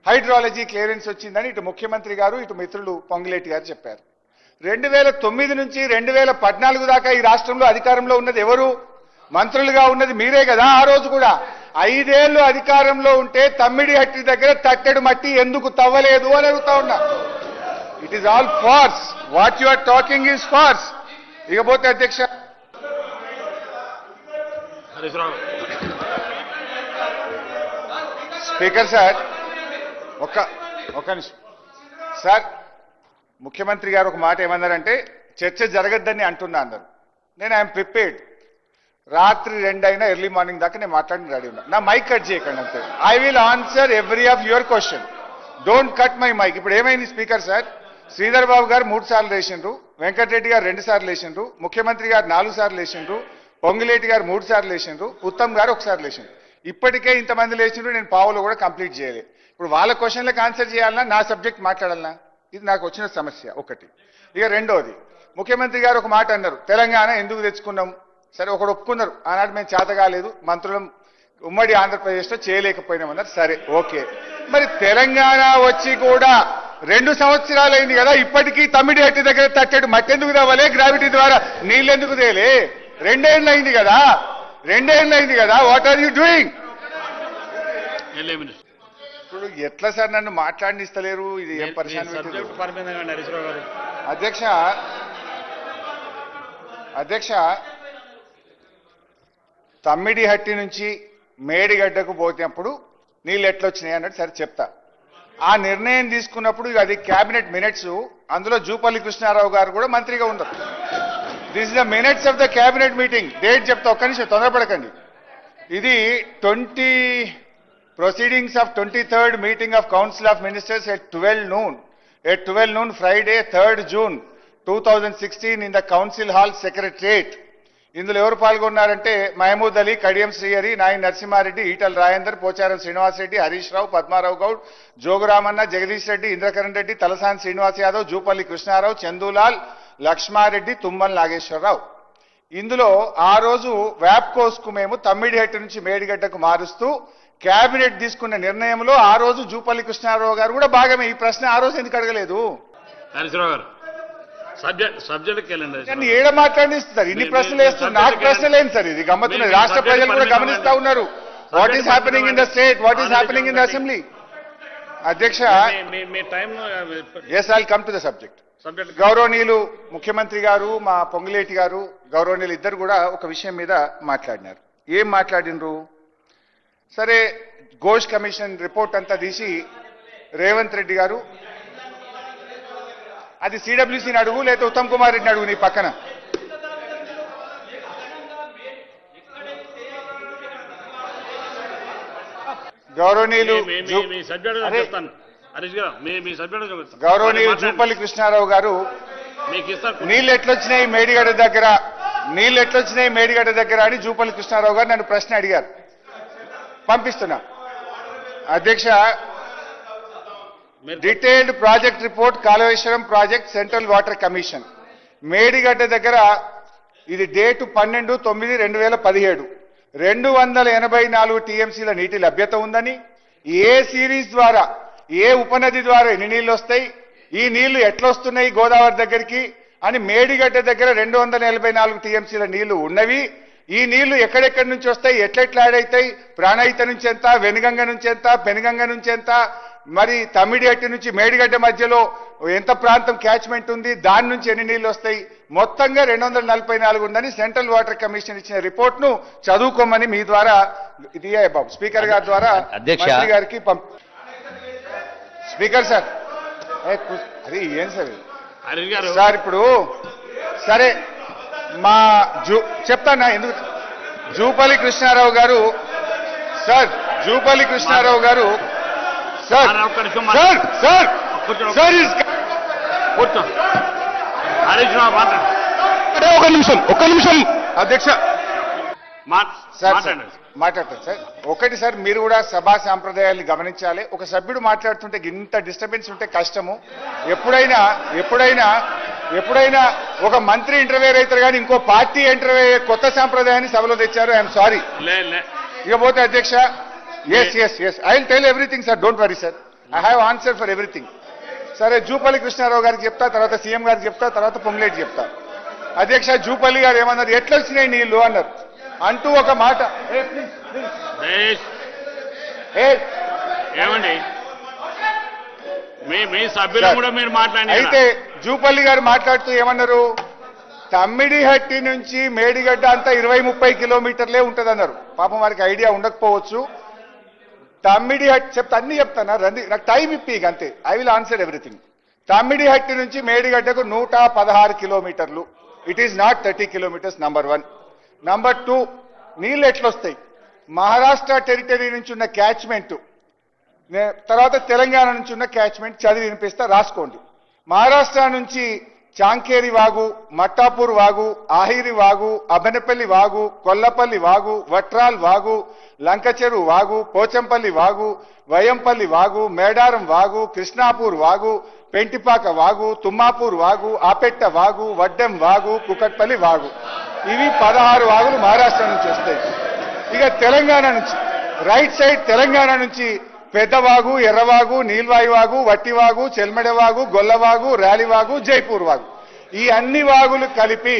హైడ్రాలజీ క్లియరెన్స్ వచ్చిందని ఇటు ముఖ్యమంత్రి గారు ఇటు మిత్రులు పొంగులేటి గారు చెప్పారు. 2009 నుంచి 2014 దాకా ఈ రాష్ట్రంలో అధికారంలో ఉన్నది ఎవరు? మంత్రులుగా ఉన్నది మీరే కదా. ఆ రోజు కూడా 5 ఏళ్లు అధికారంలో ఉంటే తమ్మిడిహట్టి దగ్గర తట్టెడు మట్టి ఎందుకు తవ్వలేదు అని అడుగుతా ఉన్నా. It is all farce. What you are talking is farce. ఇకపోతే అధ్యక్ష, స్పీకర్ సార్ ఒక నిమిషం సార్. ముఖ్యమంత్రి గారు ఒక మాట ఏమన్నారంటే చర్చ జరగద్దని అంటున్నా అన్నారు. నేను ఐఎమ్ ప్రిపేర్డ్. రాత్రి 2 అయినా ఎర్లీ మార్నింగ్ దాకా నేను మాట్లాడిన రెడీ ఉన్నా. నా మైక్ కట్ చేయకండి అంతే. I will answer every of your question. Don't cut my mic. ఇప్పుడు ఏమైంది స్పీకర్ సార్, శ్రీధర్ బాబు గారు 3 సార్లు లేచిండ్రు, వెంకటరెడ్డి గారు 2 సార్లు లేచిండ్రు, ముఖ్యమంత్రి గారు 4 సార్లు లేచిండ్రు, పొంగులేటి గారు 3 సార్లు లేచిండ్రు, ఉత్తమ్ గారు 1 సారి లేచిండ్రు. ఇప్పటికే ఇంతమంది లేచిండ్రు, నేను పావులో కూడా కంప్లీట్ చేయలే. ఇప్పుడు వాళ్ళ క్వశ్చన్లకు ఆన్సర్ చేయాలన్నా నా సబ్జెక్ట్ మాట్లాడాలన్నా? ఇది నాకు వచ్చిన సమస్య ఒకటి. ఇక రెండోది, ముఖ్యమంత్రి గారు ఒక మాట అన్నారు, తెలంగాణ ఎందుకు తెచ్చుకున్నాం. సరే ఒకడు ఒప్పుకున్నారు, ఆనాడు మేము చేత కాలేదు, మంత్రులం ఉమ్మడి ఆంధ్రప్రదేశ్లో చేయలేకపోయినామన్నారు. సరే ఓకే. మరి తెలంగాణ వచ్చి కూడా 2 సంవత్సరాలైంది కదా, ఇప్పటికీ తమ్మిడిహట్టి దగ్గర తట్టెడు మట్టి ఎందుకు తవ్వలే, గ్రావిటీ ద్వారా నీళ్ళు ఎందుకు తేలే? 2 ఏళ్ళు అయింది కదా, 2 ఏళ్ళు అయింది కదా. What are you doing? ఇప్పుడు ఎట్లా సార్ నన్ను మాట్లాడినిస్తలేరు? ఇది ఏం పరిశాన్ అధ్యక్ష. తమ్మిడిహట్టి నుంచి మేడిగడ్డకు పోతేప్పుడు నీళ్ళు ఎట్లొచ్చినాయి అన్నట్టు సరే చెప్తా. ఆ నిర్ణయం తీసుకున్నప్పుడు అది క్యాబినెట్ మినిట్స్, అందులో జూపల్లి కృష్ణారావు గారు కూడా మంత్రిగా ఉన్నారు. This is the minutes of the cabinet meeting. Date చెప్తా, ఒక్క నిమిషం తొందరపడకండి. ఇది proceedings of 23rd meeting of Council of Ministers at 12 noon. At 12 noon Friday 3rd June 2016 in the Council Hall Secretariat. ఇందులో ఎవరు పాల్గొన్నారంటే మహమూద్ అలీ, కడియం శ్రీహరి, నాయన్ నరసింహారెడ్డి, ఈటల రాజేందర్, పోచారం శ్రీనివాస్ రెడ్డి, హరీష్ రావు, పద్మారావు గౌడ్, జోగురామన్న, జగదీష్ రెడ్డి, ఇంద్రకరణ్ రెడ్డి, తలసాని శ్రీనివాస్ యాదవ్, జూపల్లి కృష్ణారావు, చందూలాల్, లక్ష్మారెడ్డి, తుమ్మల నాగేశ్వరరావు. ఇందులో ఆ రోజు వ్యాప్కోస్ కు మేము తమ్మిడిహట్టి నుంచి మేడిగడ్డకు మారుస్తూ కేబినెట్ తీసుకున్న నిర్ణయంలో ఆ రోజు జూపల్లి కృష్ణారావు గారు కూడా భాగమే. ఈ ప్రశ్న ఆ రోజు ఎందుకు అడగలేదు? హరీశ్రావు గారు సబ్జెక్ట్కి వెళ్ళండి. నన్ను ఏడ మాట్లాడిస్తారు, ఇన్ని ప్రశ్నలు వేస్తున్నారు. నాకు ప్రశ్నలు ఏంటి సార్? ఇది గమ్మత్తున్నది. రాష్ట్ర ప్రజలు కూడా గమనిస్తా ఉన్నారు. What is happening in the state, what is happening in the assembly. అధ్యక్ష, మీ time as I will come to the subject. గౌరవనీయులు ముఖ్యమంత్రి గారు, మా పొంగులేటి గారు, గౌరవనీయులు ఇద్దరు కూడా ఒక విషయం మీద మాట్లాడినారు. ఏం మాట్లాడినరు? సరే, ఘోష్ కమిషన్ రిపోర్ట్ అంతా తీసి రేవంత్ రెడ్డి గారు, అది సిడబ్ల్యూసీని అడుగు లేకపోతే ఉత్తమ్ కుమార్ రెడ్డిని అడుగు నీ పక్కన. గౌరవనీయులు జూపల్లి కృష్ణారావు గారు, నీళ్ళు ఎట్లొచ్చినాయి మేడిగడ్డ దగ్గర, నీళ్ళు ఎట్లొచ్చినాయి మేడిగడ్డ దగ్గర అని జూపల్లి కృష్ణారావు గారు నన్ను ప్రశ్న అడిగారు. పంపిస్తున్నా. అధ్యక్ష, detailed project report Kaleshwaram project central water commission Medigadda దగ్గర, ఇది డేటు 12/9/2017, 284 టీఎంసీల నీటి లభ్యత ఉందని, ఏ సిరీస్ ద్వారా, ఏ ఉపనది ద్వారా ఎన్ని నీళ్లు వస్తాయి, ఈ నీళ్లు ఎట్లొస్తున్నాయి గోదావరి దగ్గరికి అని మేడిగడ్డ దగ్గర 284 టీఎంసీల నీళ్లు ఉన్నవి. ఈ నీళ్లు ఎక్కడెక్కడి నుంచి వస్తాయి, ఎట్లెట్లా యాడ్ అవుతాయి, ప్రాణహిత నుంచి ఎంత, వెనుగంగ నుంచి ఎంత, పెనుగంగ నుంచి ఎంత, మరి తమ్మిడిహట్టి నుంచి మేడిగడ్డ మధ్యలో ఎంత ప్రాంతం క్యాచ్మెంట్ ఉంది, దాని నుంచి ఎన్ని నీళ్లు వస్తాయి, మొత్తంగా 244 ఉందని సెంట్రల్ వాటర్ కమిషన్ ఇచ్చిన రిపోర్ట్ ను చదువుకోమని మీ ద్వారా, ఇది బాబు స్పీకర్ గారి ద్వారా మంత్రి గారికి స్పీకర్ సార్, అది ఏం సార్ సార్ ఇప్పుడు సరే మా చెప్తానా ఎందుకు. జూపల్లి కృష్ణారావు గారు సార్, జూపల్లి కృష్ణారావు గారు సార్ సార్ సార్ సార్ ఒక్క నిమిషం అధ్యక్ష మాట్లాడతారు సార్. ఒకటి సార్, మీరు కూడా సభా సాంప్రదాయాన్ని గమనించాలి. ఒక సభ్యుడు మాట్లాడుతుంటే ఇంత డిస్టర్బెన్స్ ఉంటే కష్టము. ఎప్పుడైనా ఒక మంత్రి ఇంటర్వ్యూర్ అవుతారు కానీ ఇంకో పార్టీ ఇంటర్వ్యూ కొత్త సాంప్రదాయాన్ని సభలో తెచ్చారు. I'm sorry. ఇకపోతే అధ్యక్ష, yes I will tell everything sir, don't worry sir, I have answer for everything. సరే, జూపల్లి కృష్ణారావు గారికి చెప్తా, తర్వాత సీఎం గారికి చెప్తా, తర్వాత పొంగులేటి చెప్తా. అధ్యక్ష, జూపల్లి గారు ఏమన్నారు, ఎట్లా వచ్చినాయి నీళ్లు అన్నారు అంటూ ఒక మాట. ఏమండి మీ సభ్యులు కూడా మీరు మాట్లాడి, అయితే జూపల్లి గారు మాట్లాడుతూ ఏమన్నారు, తమ్మిడిహట్టి నుంచి మేడిగడ్డ అంతా 20-30 కిలోమీటర్లే ఉంటదన్నారు. పాపం వారికి ఐడియా ఉండకపోవచ్చు. తమ్మిడిహట్టి చెప్తా, అన్ని చెప్తాను, నాకు టైం ఇప్పి అంతే. I will answer everything. Tummidihatti నుంచి మేడిగడ్డకు 116 కిలోమీటర్లు. It is not 30 kilometres. Number 1. Number 2, నీళ్ళు ఎట్లొస్తాయి? మహారాష్ట్ర టెరిటరీ నుంచి ఉన్న క్యాచ్మెంట్, తర్వాత తెలంగాణ నుంచి ఉన్న క్యాచ్మెంట్ చదివి వినిపిస్తా, రాసుకోండి. మహారాష్ట్ర నుంచి చాంకేరి వాగు, మట్టాపూర్ వాగు, ఆహిరి వాగు, అబెనపల్లి వాగు, కొల్లపల్లి వాగు, వట్రాల్ వాగు, లంకచెరు వాగు, పోచంపల్లి వాగు, వయంపల్లి వాగు, మేడారం వాగు, కృష్ణాపూర్ వాగు, పెంటిపాక వాగు, తుమ్మాపూర్ వాగు, ఆపెట్ట వాగు, వడ్డెం వాగు, కుకట్పల్లి వాగు. ఇవి 16 వాగులు మహారాష్ట్ర నుంచి వస్తాయి. ఇక తెలంగాణ నుంచి రైట్ సైడ్, తెలంగాణ నుంచి పెద్దవాగు, ఎర్రవాగు, నీల్వాయి వాగు, వట్టివాగు, చెల్మెడవాగు, గొల్లవాగు, ర్యాలివాగు, జైపూర్ వాగు. ఈ అన్ని వాగులు కలిపి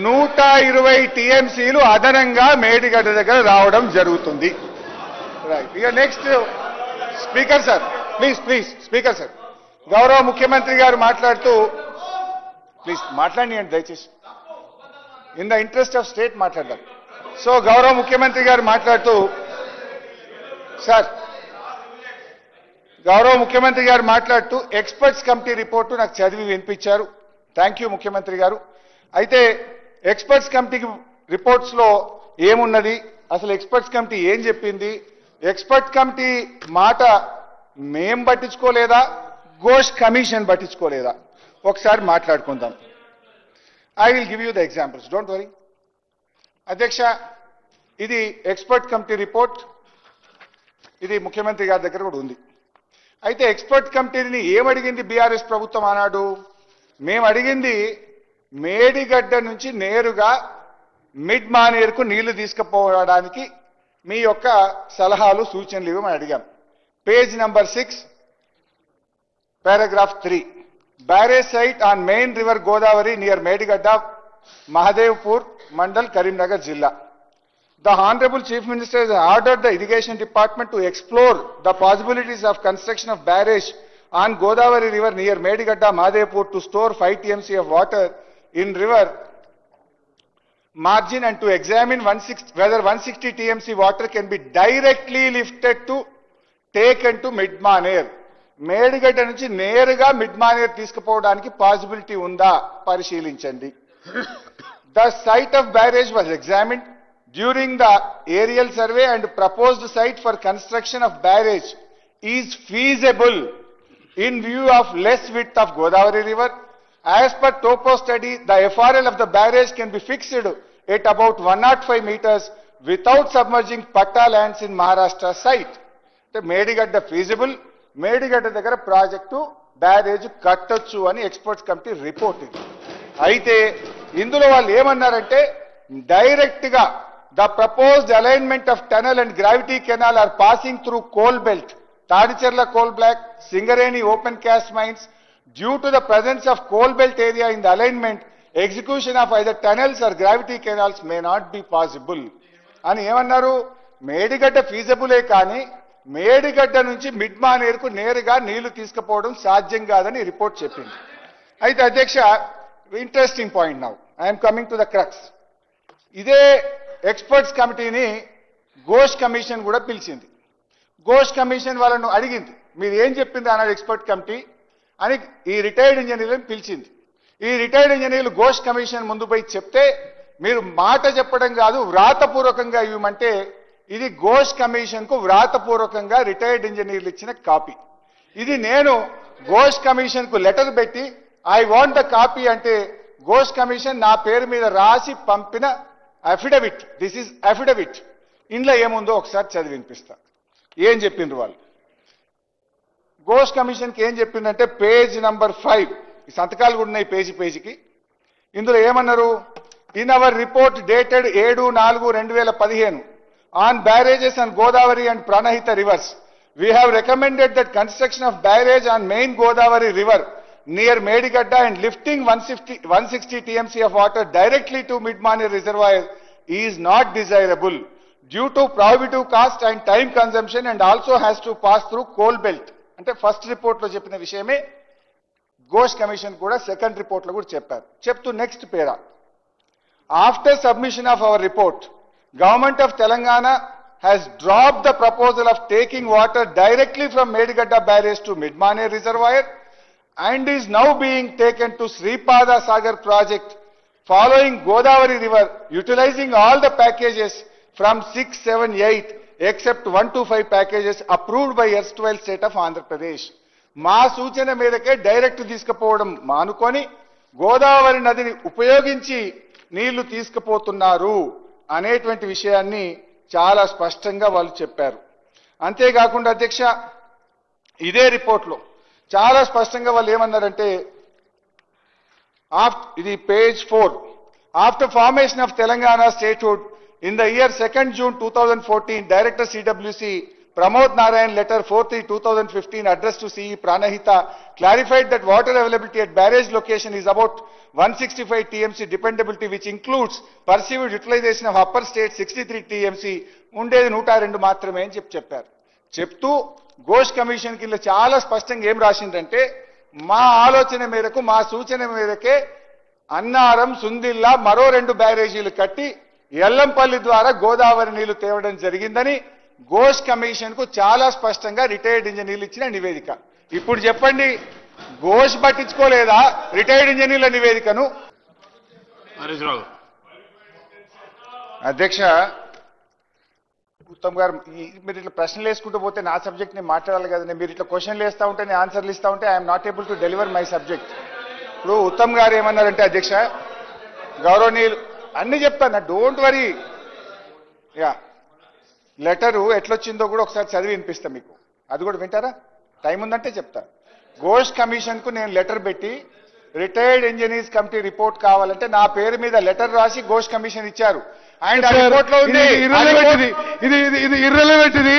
120 టీఎంసీలు అదనంగా మేడిగడ్డ దగ్గర రావడం జరుగుతుంది. రైట్. ఇక next speaker sir, please speaker sir, గౌరవ ముఖ్యమంత్రి గారు మాట్లాడుతూ, ప్లీజ్ మాట్లాడియండి దయచేసి, in the interest of state మాట్లాడదాం. సో గౌరవ ముఖ్యమంత్రి గారు మాట్లాడుతూ, సార్ గౌరవ ముఖ్యమంత్రి గారు మాట్లాడుతూ ఎక్స్పర్ట్స్ కమిటీ రిపోర్టు నాకు చదివి వినిపించారు. థ్యాంక్ యూ ముఖ్యమంత్రి గారు. అయితే ఎక్స్పర్ట్స్ కమిటీ రిపోర్ట్స్ లో ఏమున్నది అసలు ఎక్స్పర్ట్స్ కమిటీ ఏం చెప్పింది, ఎక్స్పర్ట్ కమిటీ మాట మేం పట్టించుకోలేదా, ఘోష్ కమిషన్ పట్టించుకోలేదా, ఒకసారి మాట్లాడుకుందాం. I will give you the examples, don't worry. అధ్యక్ష, ఇది ఎక్స్పర్ట్ కమిటీ రిపోర్ట్, ఇది ముఖ్యమంత్రి గారి దగ్గర కూడా ఉంది. అయితే ఎక్స్పర్ట్ కమిటీని ఏమడిగింది బీఆర్ఎస్ ప్రభుత్వం ఆనాడు? మేము అడిగింది మేడిగడ్డ నుంచి నేరుగా మిడ్ మానేరుకు నీళ్లు తీసుకుపోవడానికి మీ యొక్క సలహాలు సూచనలు ఇవ్వమని అడిగాం. Page number 6, paragraph 3, barrage site on main river Godavari near Medigadda, Mahadevpur, Mandal, Karimnagar Jilla. The Honorable Chief Minister has ordered the Irrigation Department to explore the possibilities of construction of barrage on Godavari River near Medigadda, Mahadevpur to store 5 TMC of water in river margin and to examine whether 160 TMC water can be directly lifted to taken to Midmaner. Medigadda నుంచి నేరుగా మిడ్మానేర్ తీసుకుపోవడానికి possibility ఉందా పరిశీలించండి. The site of barrage was examined during the aerial survey and proposed site for construction of barrage is feasible in view of less width of Godavari River. As per topo study, the FRL of the barrage can be fixed at about 105 meters without submerging Patta lands in Maharashtra site. The Medigadda feasible, Medigadda దగ్గర project barrage కట్టొచ్చు అని experts committee report ఇది. అయితే ఇందులో వాళ్ళు ఏమన్నారంటే direct గా the proposed alignment of tunnel and gravity canal are passing through coal belt, Tadicherla coal block, Singareni open cast mines. Due to the presence of coal belt area in the alignment, execution of either tunnels or gravity canals may not be possible అని ఏమన్నారు. మేడిగడ్డ ఫీజబులే కానీ మేడిగడ్డ నుంచి మిడ్మానేరుకు నేరుగా నీళ్లు తీసుకుపోవడం సాధ్యం కాదని report చెప్పింది. అయితే అధ్యక్ష, interesting point now I'm coming to the crux. ఇదే ఎక్స్పర్ట్స్ కమిటీని ఘోష్ కమిషన్ కూడా పిలిచింది. ఘోష్ కమిషన్ వాళ్ళను అడిగింది, మీరు ఏం చెప్పింది అన్నాడు ఎక్స్పర్ట్ కమిటీ అని ఈ రిటైర్డ్ ఇంజనీర్లను పిలిచింది. ఈ రిటైర్డ్ ఇంజనీర్లు ఘోష్ కమిషన్ ముందు పోయి చెప్తే, మీరు మాట చెప్పడం కాదు వ్రాతపూర్వకంగా ఇవ్వమంటే, ఇది ఘోష్ కమిషన్ కు వ్రాతపూర్వకంగా రిటైర్డ్ ఇంజనీర్లు ఇచ్చిన కాపీ. ఇది నేను ఘోష్ కమిషన్ కు లెటర్ పెట్టి ఐ వాంట్ ద కాపీ అంటే ఘోష్ కమిషన్ నా పేరు మీద రాసి పంపిన అఫిడవిట్. This is affidavit. ఇంట్లో ఏముందో ఒకసారి చదివి వినిపిస్తా. ఏం చెప్పిండ్రు వాళ్ళు? ఘోష్ కమిషన్ కి ఏం చెప్పిందంటే పేజ్ నంబర్ 5, ఈ సంతకాలు కూడా ఉన్నాయి పేజీకి. ఇందులో ఏమన్నారు? In our report dated 7/4/2015 on barrages on Godavari and Pranahita rivers, we have recommended that construction of barrage on main Godavari river near Medigadda and lifting 160 TMC of water directly to Midmaner reservoir is not desirable due to prohibitive cost and time consumption and also has to pass through coal belt. అంటే first report లో చెప్పిన విషయమే Ghosh commission కూడా second report లో కూడా చెప్పారు. చెప్తూ next para, after submission of our report, Government of Telangana has dropped the proposal of taking water directly from Medigadda barrage to Midmaner reservoir and is now being taken to Sripada Sagar project following Godavari river, utilizing all the packages from 6, 7, 8 except 1 to 5 packages approved by erstwhile state of Andhra Pradesh. మా సూచన మేరకే direct తీసుకుపోవడం మానుకొని గోదావరి నదిని ఉపయోగించి నీళ్లు తీసుకుపోతున్నారు అనేటువంటి విషయాన్ని చాలా స్పష్టంగా వాళ్ళు చెప్పారు. అంతేకాకుండా అధ్యక్ష, ఇదే రిపోర్ట్లో చాలా స్పష్టంగా వాళ్ళు ఏమన్నారంటే, ఇది page 4, after formation of Telangana statehood in the year 2 June 2014, Director CWC Pramod Narayan letter 4/3/2015 addressed to CE Pranahita clarified that water availability at barrage location is about 165 TMC dependability, which includes perceived utilization of upper state 63 TMC, ఉండేది 102 మాత్రమే అని చెప్పారు. చెప్తూ Ghosh commission కింద చాలా స్పష్టంగా ఏం రాసిందంటే, మా ఆలోచన మేరకు మా సూచన మేరకే అన్నారం, సుందిల్లా మరో 2 బ్యారేజీలు కట్టి ఎల్లంపల్లి ద్వారా గోదావరి నీళ్లు తేవడం జరిగిందని ఘోష్ కమిషన్ కు చాలా స్పష్టంగా రిటైర్డ్ ఇంజనీర్లు ఇచ్చిన నివేదిక. ఇప్పుడు చెప్పండి, ఘోష్ పట్టించుకోలేదా రిటైర్డ్ ఇంజనీర్ల నివేదికను? హరీష్ రావు అధ్యక్ష, ఉత్తమ్ గారు మీరు ఇట్లా ప్రశ్నలు వేసుకుంటూ పోతే నా సబ్జెక్ట్ నేను మాట్లాడాలి కదండి. మీరు ఇట్లా క్వశ్చన్లు వేస్తూ ఉంటే నేను ఆన్సర్లు ఇస్తూ ఉంటే I'm not able to deliver my subject. ఇప్పుడు ఉత్తమ్ గారు ఏమన్నారంటే అధ్యక్ష గౌరవనీయులు అన్ని చెప్తాను, డోంట్ వరీ. యా లెటరు ఎట్లొచ్చిందో కూడా ఒకసారి చదివి వినిపిస్తాను మీకు, అది కూడా వింటారా? టైం ఉందంటే చెప్తా. ఘోష్ కమిషన్ కు నేను లెటర్ పెట్టి రిటైర్డ్ ఇంజనీర్స్ కమిటీ రిపోర్ట్ కావాలంటే నా పేరు మీద లెటర్ రాసి ఘోష్ కమిషన్ ఇచ్చారు. అండ్ ఆ రిపోర్ట్ లో ఉంది ఇది ఇర్రెలవెంట్ ఇది.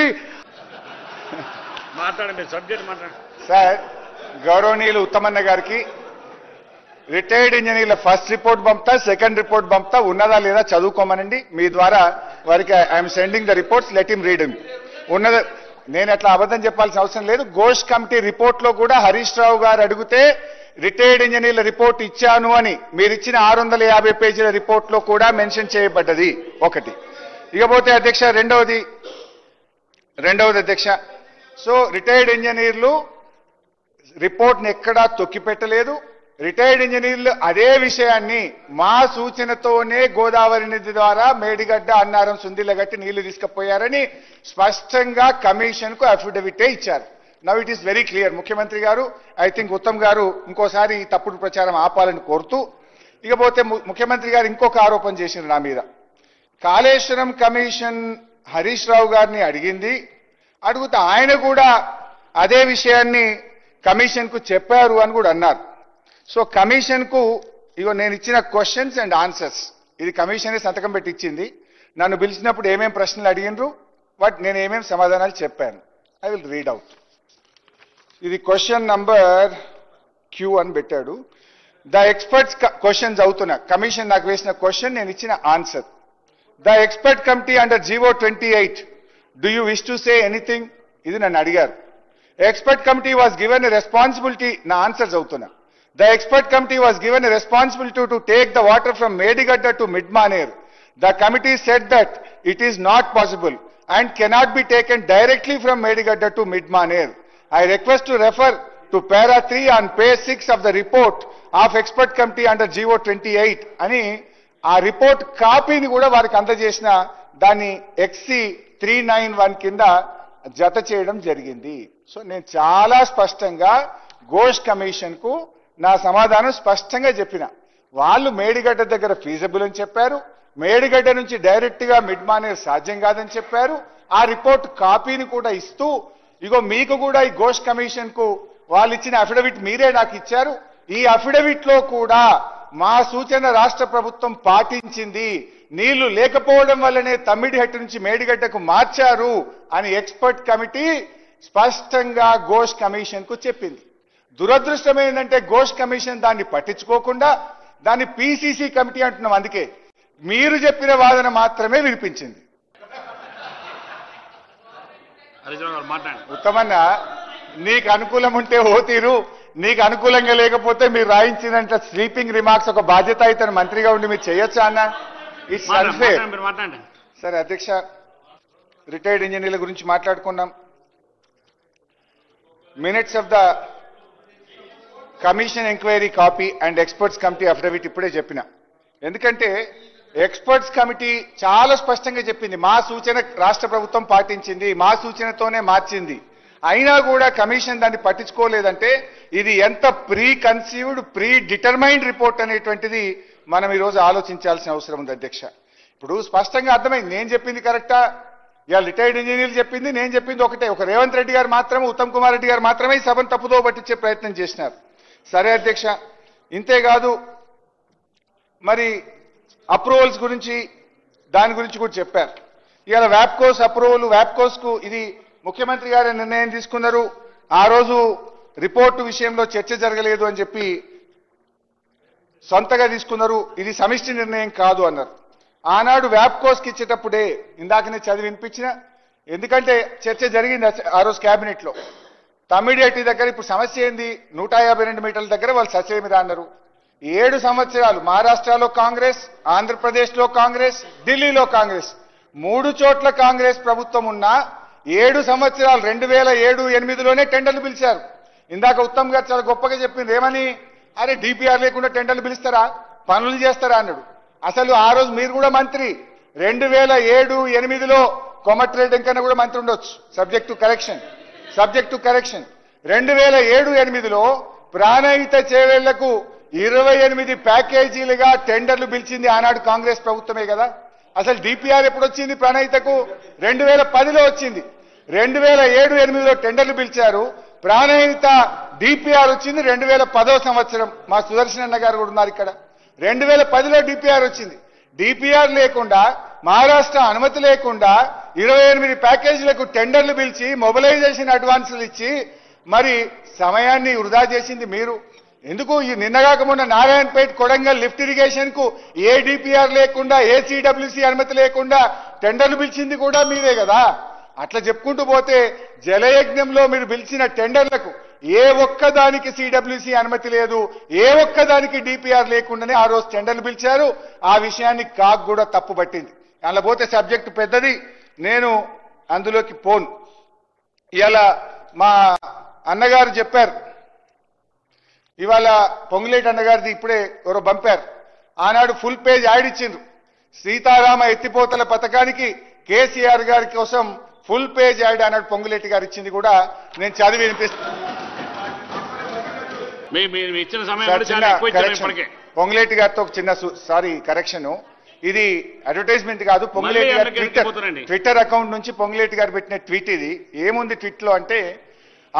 మాట్లాడండి, సబ్జెక్ట్ మాట్లాడండి సార్. గౌరవనీయులు ఉత్తమన్న గారికి రిటైర్డ్ ఇంజనీర్ల ఫస్ట్ రిపోర్ట్ పంపుతా, సెకండ్ రిపోర్ట్ పంపుతా, ఉన్నదా లేదా చదువుకోమనండి. మీ ద్వారా వారికి I'm sending the reports, let him read. ఉన్నదా నేను అట్లా అబద్ధం చెప్పాల్సిన అవసరం లేదు. ఘోష్ కమిటీ రిపోర్ట్ లో కూడా హరీష్ రావు గారు అడిగితే రిటైర్డ్ ఇంజనీర్ల రిపోర్ట్ ఇచ్చాను అని మీరు ఇచ్చిన 650 పేజీల రిపోర్ట్ లో కూడా మెన్షన్ చేయబడ్డది ఒకటి. ఇకపోతే అధ్యక్ష రెండవది అధ్యక్ష, సో రిటైర్డ్ ఇంజనీర్లు రిపోర్ట్ని ఎక్కడా తొక్కిపెట్టలేదు. రిటైర్డ్ ఇంజనీర్లు అదే విషయాన్ని మా సూచనతోనే గోదావరి నది ద్వారా మేడిగడ్డ, అన్నారం, సుందిలగట్టి నీళ్లు తీసుకుపోయారని స్పష్టంగా కమిషన్ కు అఫిడవిటే ఇచ్చారు. Now it is very clear. ముఖ్యమంత్రి గారు ఐ థింక్ ఉత్తమ్ గారు ఇంకోసారి ఈ తప్పుడు ప్రచారం ఆపాలని కోరుతూ, ఇకపోతే ముఖ్యమంత్రి గారు ఇంకొక ఆరోపణ చేసింది నా మీద. కాళేశ్వరం కమిషన్ హరీష్ రావు గారిని అడిగితే ఆయన కూడా అదే విషయాన్ని కమిషన్ కు చెప్పారు అని కూడా అన్నారు. సో కమిషన్ కు ఇగో నేను ఇచ్చిన క్వశ్చన్స్ అండ్ ఆన్సర్స్, ఇది కమిషనే సంతకం పెట్టి ఇచ్చింది. నన్ను పిలిచినప్పుడు ఏమేం ప్రశ్నలు అడిగినరు, బట్ నేను ఏమేం సమాధానాలు చెప్పాను. I will read out. ఇది క్వశ్చన్ నంబర్ క్యూ అని పెట్టాడు. ద ఎక్స్పర్ట్స్ క్వశ్చన్స్ అవుతున్నా, కమిషన్ నాకు వేసిన క్వశ్చన్, నేను ఇచ్చిన answer. The expert committee under GO 28, do you wish to say anything, ఇది నన్ను అడిగారు. Expert committee was given a responsibility, నా ఆన్సర్స్ అవుతున్నా. The expert committee was given a responsibility to take the water from Medigadda to Midmaner. The committee said that it is not possible and cannot be taken directly from Medigadda to Midmaner. I request to refer to para 3 on page 6 of the report of expert committee under GO 28 అని ఆ report కాపీని కూడా వారికి అందజేసిన దాన్ని XC 391 కింద జత చేయడం జరిగింది. సో నేను చాలా స్పష్టంగా ఘోష్ కమిషన్ కు నా సమాధానం స్పష్టంగా చెప్పిన. వాళ్ళు మేడిగడ్డ దగ్గర ఫీజబుల్ అని చెప్పారు, మేడిగడ్డ నుంచి డైరెక్ట్ గా మిడ్మానేర్ సాధ్యం కాదని చెప్పారు. ఆ రిపోర్ట్ కాపీని కూడా ఇస్తూ, ఇగో మీకు కూడా ఈ ఘోష్ కమిషన్ కు వాళ్ళు ఇచ్చిన అఫిడవిట్ మీరే నాకు ఇచ్చారు. ఈ అఫిడవిట్ లో కూడా మా సూచన రాష్ట్ర ప్రభుత్వం పాటించింది, నీళ్లు లేకపోవడం వల్లనే తమ్మిడిహట్టు నుంచి మేడిగడ్డకు మార్చారు అని ఎక్స్పర్ట్ కమిటీ స్పష్టంగా ఘోష్ కమిషన్ కు చెప్పింది. దురదృష్టం ఏంటంటే ఘోష్ కమిషన్ దాన్ని పట్టించుకోకుండా దాన్ని పిసిసి కమిటీ అంటున్నాం. అందుకే మీరు చెప్పిన వాదన మాత్రమే వినిపించింది. ఉత్తమన్న, నీకు అనుకూలం ఉంటే ఓ తీరు, నీకు అనుకూలంగా లేకపోతే మీరు రాయించినంత స్లీపింగ్ రిమార్క్స్ ఒక బాధ్యత అయితే మంత్రిగా ఉండి మీరు చేయొచ్చా అన్న? It's unfair. సరే అధ్యక్ష, రిటైర్డ్ ఇంజనీర్ల గురించి మాట్లాడుకున్నాం. Minutes of the commission enquiry copy and experts committee affidavit ఇప్పుడే చెప్పిన. ఎందుకంటే ఎక్స్పర్ట్స్ కమిటీ చాలా స్పష్టంగా చెప్పింది, మా సూచన రాష్ట్ర ప్రభుత్వం పాటించింది, మా సూచనతోనే మార్చింది. అయినా కూడా కమిషన్ దాన్ని పట్టించుకోలేదంటే ఇది ఎంత pre conceived, pre determined report అనేటువంటిది మనం ఈరోజు ఆలోచించాల్సిన అవసరం ఉంది అధ్యక్ష. ఇప్పుడు స్పష్టంగా అర్థమైంది, నేను చెప్పింది కరెక్టా, ఇవాళ రిటైర్డ్ ఇంజనీర్లు చెప్పింది, నేను చెప్పింది ఒకటే. ఒక రేవంత్ రెడ్డి గారు మాత్రమే, ఉత్తమ్ కుమార్ రెడ్డి గారు మాత్రమే ఈ సభను తప్పుదో పట్టించే ప్రయత్నం చేసినారు. సరే అధ్యక్ష, ఇంతేకాదు మరి అప్రూవల్స్ గురించి దాని గురించి కూడా చెప్పారు. ఇవాళ వ్యాప్కోస్ అప్రూవల్, వ్యాప్కోస్ కు ఇది ముఖ్యమంత్రి గారు నిర్ణయం తీసుకున్నారు. ఆ రోజు రిపోర్టు విషయంలో చర్చ జరగలేదు అని చెప్పి సొంతగా తీసుకున్నారు. ఇది సమిష్టి నిర్ణయం కాదు అన్నారు. ఆనాడు వ్యాప్కోస్కి ఇచ్చేటప్పుడే ఇందాకనే చదివి వినిపించిన, ఎందుకంటే చర్చ జరిగింది ఆ రోజు క్యాబినెట్ లో. తమ్మిడిహట్టి దగ్గర ఇప్పుడు సమస్య ఏంది, 152 మీటర్ల దగ్గర వాళ్ళు ససేమిరా అన్నారు. 7 సంవత్సరాలు మహారాష్ట్రలో కాంగ్రెస్, ఆంధ్రప్రదేశ్లో కాంగ్రెస్, ఢిల్లీలో కాంగ్రెస్, 3 చోట్ల కాంగ్రెస్ ప్రభుత్వం ఉన్నా 7 సంవత్సరాలు 2007-8లోనే టెండర్లు పిలిచారు. ఇందాక ఉత్తమ్ గారు చాలా గొప్పగా చెప్పింది, ఏమని, అరే డిపిఆర్ లేకుండా టెండర్లు పిలుస్తారా, పనులు చేస్తారా అన్నాడు. అసలు ఆ రోజు మీరు కూడా మంత్రి, 2007-8లో కోమటిరెడ్డి కన్నా కూడా మంత్రి ఉండొచ్చు. సబ్జెక్ట్ టు కరెక్షన్ 2007-8లో ప్రాణహిత చేవేళ్లకు 28 ప్యాకేజీలుగా టెండర్లు పిలిచింది ఆనాడు కాంగ్రెస్ ప్రభుత్వమే కదా. అసలు డిపిఆర్ ఎప్పుడు వచ్చింది ప్రాణహితకు? 2010లో వచ్చింది. 2007-8లో టెండర్లు పిలిచారు. ప్రాణహిత డిపిఆర్ వచ్చింది 2010వ సంవత్సరం. మా సుదర్శన్ అన్న గారు కూడా ఉన్నారు ఇక్కడ. 2010లో డిపిఆర్ వచ్చింది. డిపిఆర్ లేకుండా, మహారాష్ట్ర అనుమతి లేకుండా 28 ప్యాకేజీలకు టెండర్లు పిలిచి మొబిలైజేషన్ అడ్వాన్సులు ఇచ్చి మరి సమయాన్ని వృధా చేసింది మీరు. ఎందుకు ఈ నిన్నగాక మొన్న నారాయణపేట కొడంగల్ లిఫ్ట్ ఇరిగేషన్ కు ఏ డిపిఆర్ లేకుండా, ఏ సిడబ్ల్యూసి అనుమతి లేకుండా టెండర్లు పిలిచింది కూడా మీరే కదా. అట్లా చెప్పుకుంటూ పోతే జలయజ్ఞంలో మీరు పిలిచిన టెండర్లకు ఏ ఒక్కదానికి సిడబ్ల్యూసి అనుమతి లేదు, ఏ ఒక్కదానికి డిపిఆర్ లేకుండానే ఆ రోజు టెండర్లు పిలిచారు. ఆ విషయాన్ని కాగ్ కూడా తప్పు పట్టింది. అందులో పోతే సబ్జెక్టు పెద్దది, నేను అందులోకి పోను. ఇలా మా అన్నగారు చెప్పారు, ఇవాళ పొంగులేటి అన్నగారిది ఇప్పుడే ఎవరో పంపారు. ఆనాడు ఫుల్ పేజ్ యాడ్ ఇచ్చిండ్రు. సీతారామ ఎత్తిపోతల పథకానికి కేసీఆర్ గారి కోసం ఫుల్ పేజ్ యాడ్ అన్నాడు పొంగులేటి గారు ఇచ్చింది కూడా నేను చదివి వినిపిస్తాను. పొంగులేటి గారితో ఒక చిన్న కరెక్షన్. ఇది అడ్వర్టైజ్మెంట్ కాదు, పొంగులేటి గారి ట్విట్టర్ అకౌంట్ నుంచి పొంగులేటి గారు పెట్టిన ట్వీట్. ఇది ఏముంది ట్వీట్ లో అంటే,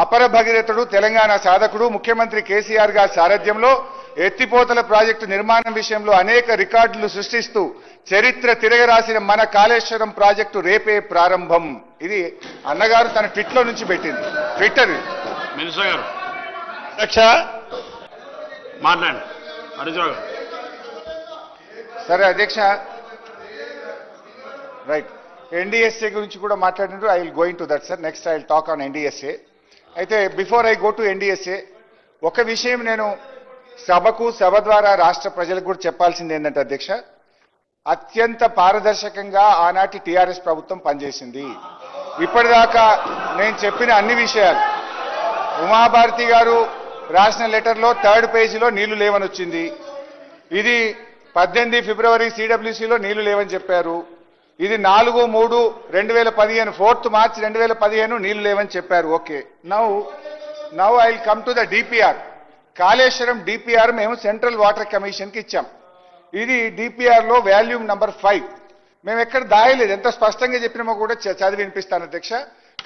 అపర భగీరథుడు తెలంగాణ సాధకుడు ముఖ్యమంత్రి కేసీఆర్ గారి సారథ్యంలో ఎత్తిపోతల ప్రాజెక్టు నిర్మాణం విషయంలో అనేక రికార్డులు సృష్టిస్తూ చరిత్ర తిరగరాసిన మన కాళేశ్వరం ప్రాజెక్టు రేపే ప్రారంభం. ఇది అన్నగారు తన ట్విట్ లో నుంచి పెట్టింది. ట్విట్టర్ మినిస్టర్ గారు మాట్లాడండి. హరీశ్రావు గారు. సరే అధ్యక్ష, రైట్. ఎన్డీఎస్ఏ గురించి కూడా మాట్లాడినారు. I will going to that sir. Next I will talk on NDSA. అయితే before I go to NDSA ఒక విషయం నేను సభకు, సభ ద్వారా రాష్ట్ర ప్రజలకు కూడా చెప్పాల్సింది ఏంటంటే అధ్యక్ష, అత్యంత పారదర్శకంగా ఆనాటి టీఆర్ఎస్ ప్రభుత్వం పనిచేసింది. ఇప్పటిదాకా నేను చెప్పిన అన్ని విషయాలు, ఉమాభారతి గారు రాసిన లెటర్లో 3rd పేజీలో నీళ్లు లేవని వచ్చింది. ఇది 18 ఫిబ్రవరి సిడబ్ల్యూసీలో నీళ్లు లేవని చెప్పారు. ఇది 4/3/2015 4th March 2015 నీళ్లు లేవని చెప్పారు. Okay, now I will come to the DPR. Kaleshwaram DPR మేము సెంట్రల్ వాటర్ కమిషన్ కి ఇచ్చాం. ఇది డిపిఆర్ లో వాల్యూమ్ నంబర్ 5. మేము ఎక్కడ దాయలేదు, ఎంత స్పష్టంగా చెప్పినామో కూడా చదివి వినిపిస్తాను అధ్యక్ష.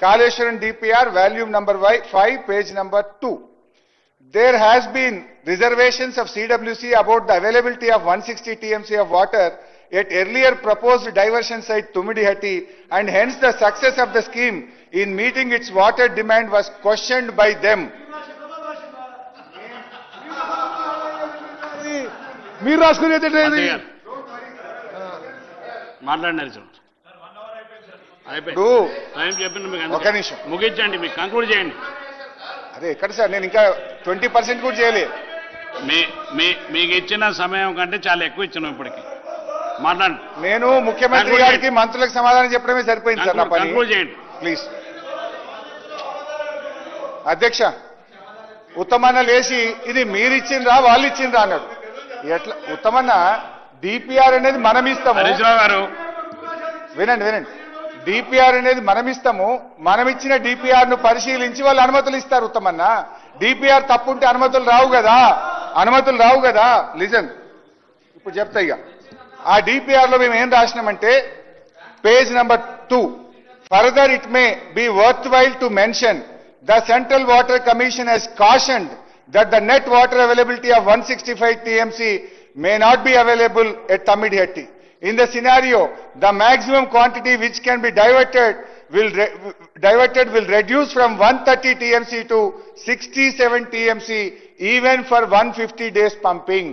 Kaleshwaram DPR volume number 5 page number 2. There has been reservations of CWC about the availability of 160 TMC of water at earlier proposed diversion site Tumidihatti, and hence the success of the scheme in meeting its water demand was questioned by them. మీరు రాసుకునేది మాట్లాడినారు. ఒక నిమిషం ముగించండి, మీకు conclude చేయండి. అదే ఎక్కడ sir, నేను ఇంకా 20% కూడా చేయలేదు. మీకు ఇచ్చిన సమయం కంటే చాలా ఎక్కువ ఇచ్చినాం ఇప్పటికి. మాట్లాడండి. నేను ముఖ్యమంత్రి గారికి మంత్రులకు సమాధానం చెప్పడమే సరిపోయింది సార్ నా పని. కంక్లూడ్ చేయండి ప్లీజ్. అధ్యక్ష, ఉత్తమన్న లేచి ఇది మీరు ఇచ్చిండ్రా వాళ్ళు ఇచ్చిండ్రా అన్నాడు. ఎట్లా ఉత్తమన్న? డిపిఆర్ అనేది మనం ఇస్తాము. హరీశ్రావు గారు వినండి. డిపిఆర్ అనేది మనం ఇస్తాము. మనం ఇచ్చిన డిపిఆర్ ను పరిశీలించి వాళ్ళు అనుమతులు ఇస్తారు. ఉత్తమన్న, డిపిఆర్ తప్పుంటే అనుమతులు రావు కదా. లిజన్, ఇప్పుడు చెప్తా. ఇక ఆ డిపిఆర్ లో మేము ఏం రాసినామంటే page number 2, further it may be worthwhile to mention the central water commission has cautioned that the net water availability of 165 TMC may not be available at Tamidihatti. In the scenario, the maximum quantity which can be diverted will reduce from 130 TMC to 67 TMC even for 150 days pumping.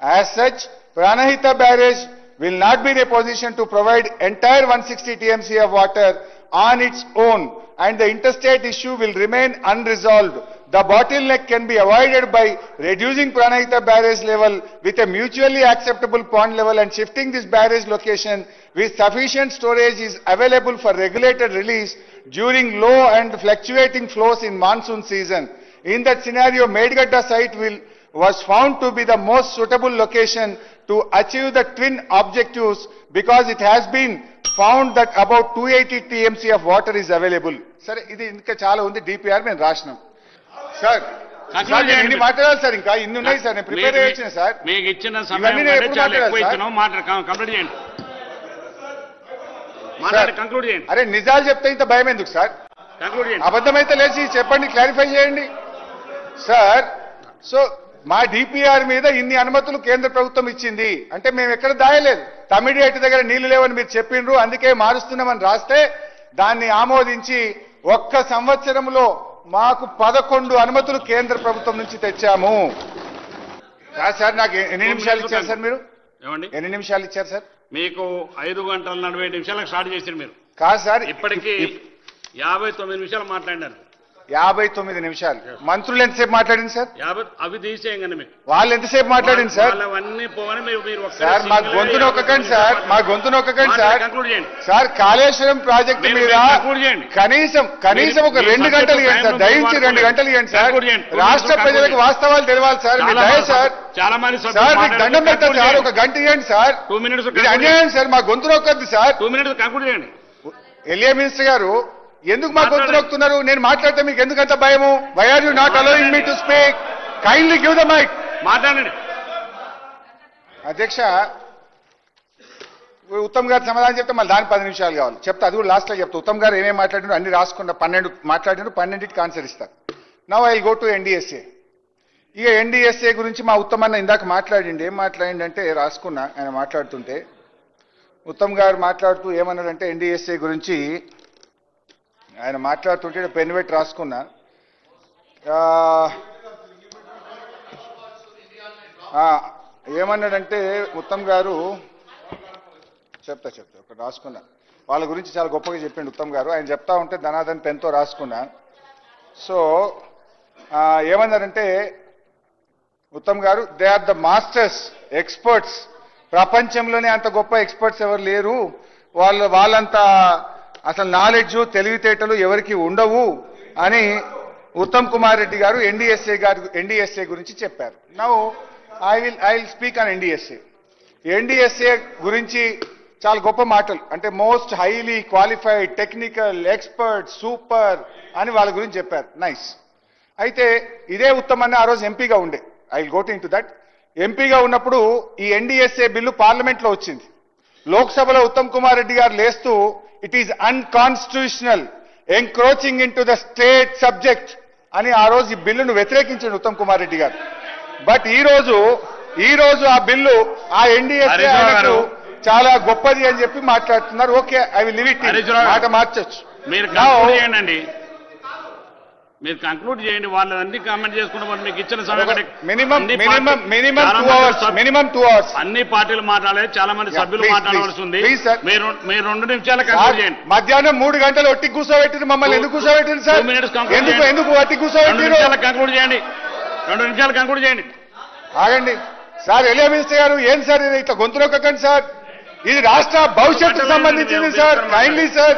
As such, Pranahita barrage will not be in a position to provide entire 160 TMC of water on its own, and the interstate issue will remain unresolved. The bottleneck can be avoided by reducing Pranahita barrage level with a mutually acceptable pond level and shifting this barrage location with sufficient storage is available for regulated release during low and fluctuating flows in monsoon season. In that scenario, Medgadda site was found to be the most suitable location to achieve the twin objectives because it has been found that about 280 TMC of water is available. సరే, ఇది ఇంకా చాలా ఉంది, DPR మేము రాసినాం sir. ఇన్ని మాట్లాడాలి sir, ఇంకా ఇన్ని ఉన్నాయి సార్, నేను ప్రిపేర్ అయ్యొచ్చిన సార్. మీకు ఇచ్చిన ఇవన్నీ నేను ఎప్పుడు మాట్లాడాలి సమయం కంప్లీట్ చేయండి. మాట్లాడి కంక్లూడ్ చేయండి. అరే నిజాలు చెప్తే ఇంత భయం ఎందుకు సార్? కంక్లూడ్ చేయండి. అబద్ధమైతే లేచి చెప్పండి, క్లారిఫై చేయండి సార్. సో మా DPR మీద ఇన్ని అనుమతులు కేంద్ర ప్రభుత్వం ఇచ్చింది అంటే మేము ఎక్కడ దాయలేదు. తమిడియేటి దగ్గర నీళ్లు లేవని మీరు చెప్పిండ్రు, అందుకే మారుస్తున్నామని రాస్తే దాన్ని ఆమోదించి ఒక్క సంవత్సరంలో మాకు 11 అనుమతులు కేంద్ర ప్రభుత్వం నుంచి తెచ్చాము. సార్ నాకు ఎన్ని నిమిషాలు ఇచ్చారు సార్ మీరు? ఏమండి, ఎన్ని నిమిషాలు ఇచ్చారు సార్? మీకు 5 గంటల 40 నిమిషాలకు స్టార్ట్ చేశారు మీరు. కాదు సార్, ఇప్పటికీ 59 నిమిషాలు మాట్లాడినారు. 59 నిమిషాలు. మంత్రులు ఎంతసేపు మాట్లాడింది సార్? అవి తీసేయండి. మీకు వాళ్ళు ఎంతసేపు మాట్లాడింది సార్? అవన్నీ పోవని మీరు సార్ మా గొంతు నొక్కకండి సార్, మా గొంతు నొక్కకండి సార్. కంక్లూడ్ చేయండి సార్ కాళేశ్వరం ప్రాజెక్టు మీద కనీసం ఒక 2 గంటలు ఇవ్వండి సార్, దయించి 2 గంటలు ఇవ్వండి సార్. రాష్ట్ర ప్రజలకు వాస్తవాలు తెలవాలి సార్. మీరు దయ సార్, చాలా మంది సార్ మీకు దండం పెట్టారు సార్, ఒక గంట ఇవ్వండి సార్. 2 minutes ఇది అన్యాయం సార్, మా గొంతు నొక్కద్దు సార్. 2 minutes కంక్లూడ్ చేయండి. ఎల్ఏ మినిస్టర్ గారు ఎందుకు మా గొంతు నొక్కుతున్నారు? నేను మాట్లాడితే మీకు ఎందుకంత భయము? Why are you not allowing me to speak? Kindly give the mic. మాట్లాడండి అధ్యక్ష. ఉత్తమ్ గారు సమాధానం చెప్తే మళ్ళీ దానికి 10 నిమిషాలు కావాలి. చెప్తా, అది కూడా లాస్ట్ లో చెప్తా. ఉత్తమ్ గారు ఏమేమి మాట్లాడినారు అన్ని రాసుకున్నా, 12 మాట్లాడినారు, 12కి ఆన్సర్ ఇస్తారు. Now I go to NDSA. ఇక NDSA గురించి మా ఉత్తమ్ అన్న ఇందాక మాట్లాడిండి. ఏం మాట్లాడిండి అంటే రాసుకున్నా. ఆయన మాట్లాడుతుంటే ఉత్తమ్ గారు మాట్లాడుతూ ఏమన్నారంటే NDSA గురించి ఆయన మాట్లాడుతుంటే పెన్ పెట్టి రాసుకున్నా. ఏమన్నాడంటే ఉత్తమ్ గారు చెప్తా ఒకటి రాసుకున్నా. వాళ్ళ గురించి చాలా గొప్పగా చెప్పిండు ఉత్తమ్ గారు. ఆయన చెప్తా ఉంటే ధనాధన్ పెన్తో రాసుకున్నా. సో ఏమన్నారంటే ఉత్తమ్ గారు, they are the masters, experts. ప్రపంచంలోనే అంత గొప్ప ఎక్స్పర్ట్స్ ఎవరు లేరు. వాళ్ళంత అసలు నాలెడ్జ్, తెలివితేటలు ఎవరికి ఉండవు అని ఉత్తమ్ కుమార్ రెడ్డి గారు NDSA గురించి చెప్పారు. Now I will speak on NDSA. NDSA గురించి చాలా గొప్ప మాటలు, అంటే most highly qualified, technical, expert, super అని వాళ్ళ గురించి చెప్పారు. నైస్. అయితే ఇదే ఉత్తమ్ అన్న ఆ రోజు ఎంపీగా ఉండే. I will go to that. ఎంపీగా ఉన్నప్పుడు ఈ NDSA బిల్లు పార్లమెంట్ లో వచ్చింది. లోక్సభలో ఉత్తమ్ కుమార్ రెడ్డి గారు లేస్తూ it is unconstitutional, encroaching in to the state subject అని ఆ రోజు ఈ బిల్లును వ్యతిరేకించాడు ఉత్తమ్ కుమార్ రెడ్డి గారు. బట్ ఈ రోజు ఆ బిల్లు ఆ NDSA చాలా గొప్పది అని చెప్పి మాట్లాడుతున్నారు. Okay, I will leave it. మాట మార్చొచ్చు. మీరు కంక్లూడ్ చేయండి. వాళ్ళందరినీ కామెంట్ చేసుకుంటే మీకు ఇచ్చిన సమయం మినిమం 2 hours అన్ని పార్టీలు మాట్లాడాలి. చాలా మంది సభ్యులు మాట్లాడవలసి ఉంది. మీరు 2 నిమిషాలు కంక్లూడ్ చేయండి. మధ్యాహ్నం 3 గంటలు ఒట్టి కూర్చోబెట్టింది మమ్మల్ని. ఎందుకు కూర్చోబెట్టింది సార్? 2 minutes ఎందుకు ఒట్టి కూర్చోబెట్టి? 2 నిమిషాలు కంక్లూడ్ చేయండి. 2 నిమిషాలు కంక్లూడ్ చేయండి. ఆగండి సార్. ఎల్ఏ మినిస్టర్ గారు ఏం సార్ ఇది? ఇట్లా గొంతు నొక్కకండి సార్. ఇది రాష్ట్ర భవిష్యత్తుకు సంబంధించింది సార్. Kindly sir.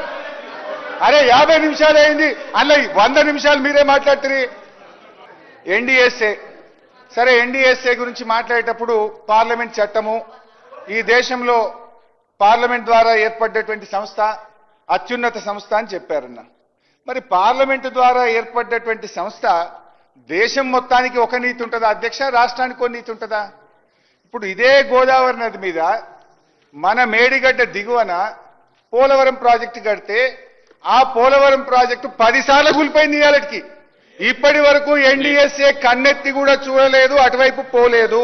అరే 50 నిమిషాలు అయింది, అలా 100 నిమిషాలు మీరే మాట్లాడుతుంది. NDSA సరే, NDSA గురించి మాట్లాడేటప్పుడు పార్లమెంట్ చట్టము ఈ దేశంలో పార్లమెంట్ ద్వారా ఏర్పడ్డటువంటి సంస్థ, అత్యున్నత సంస్థ అని చెప్పారన్న. మరి పార్లమెంటు ద్వారా ఏర్పడ్డటువంటి సంస్థ దేశం మొత్తానికి ఒక నీతి ఉంటుందా అధ్యక్ష? రాష్ట్రానికి ఒక నీతి ఉంటుందా? ఇప్పుడు ఇదే గోదావరి నది మీద మన మేడిగడ్డ దిగువన పోలవరం ప్రాజెక్టు కడితే ఆ పోలవరం ప్రాజెక్టు 10 సార్లు కూలిపోయింది. ఇవాళకి ఇప్పటి వరకు NDSA కన్నెత్తి కూడా చూడలేదు, అటువైపు పోలేదు.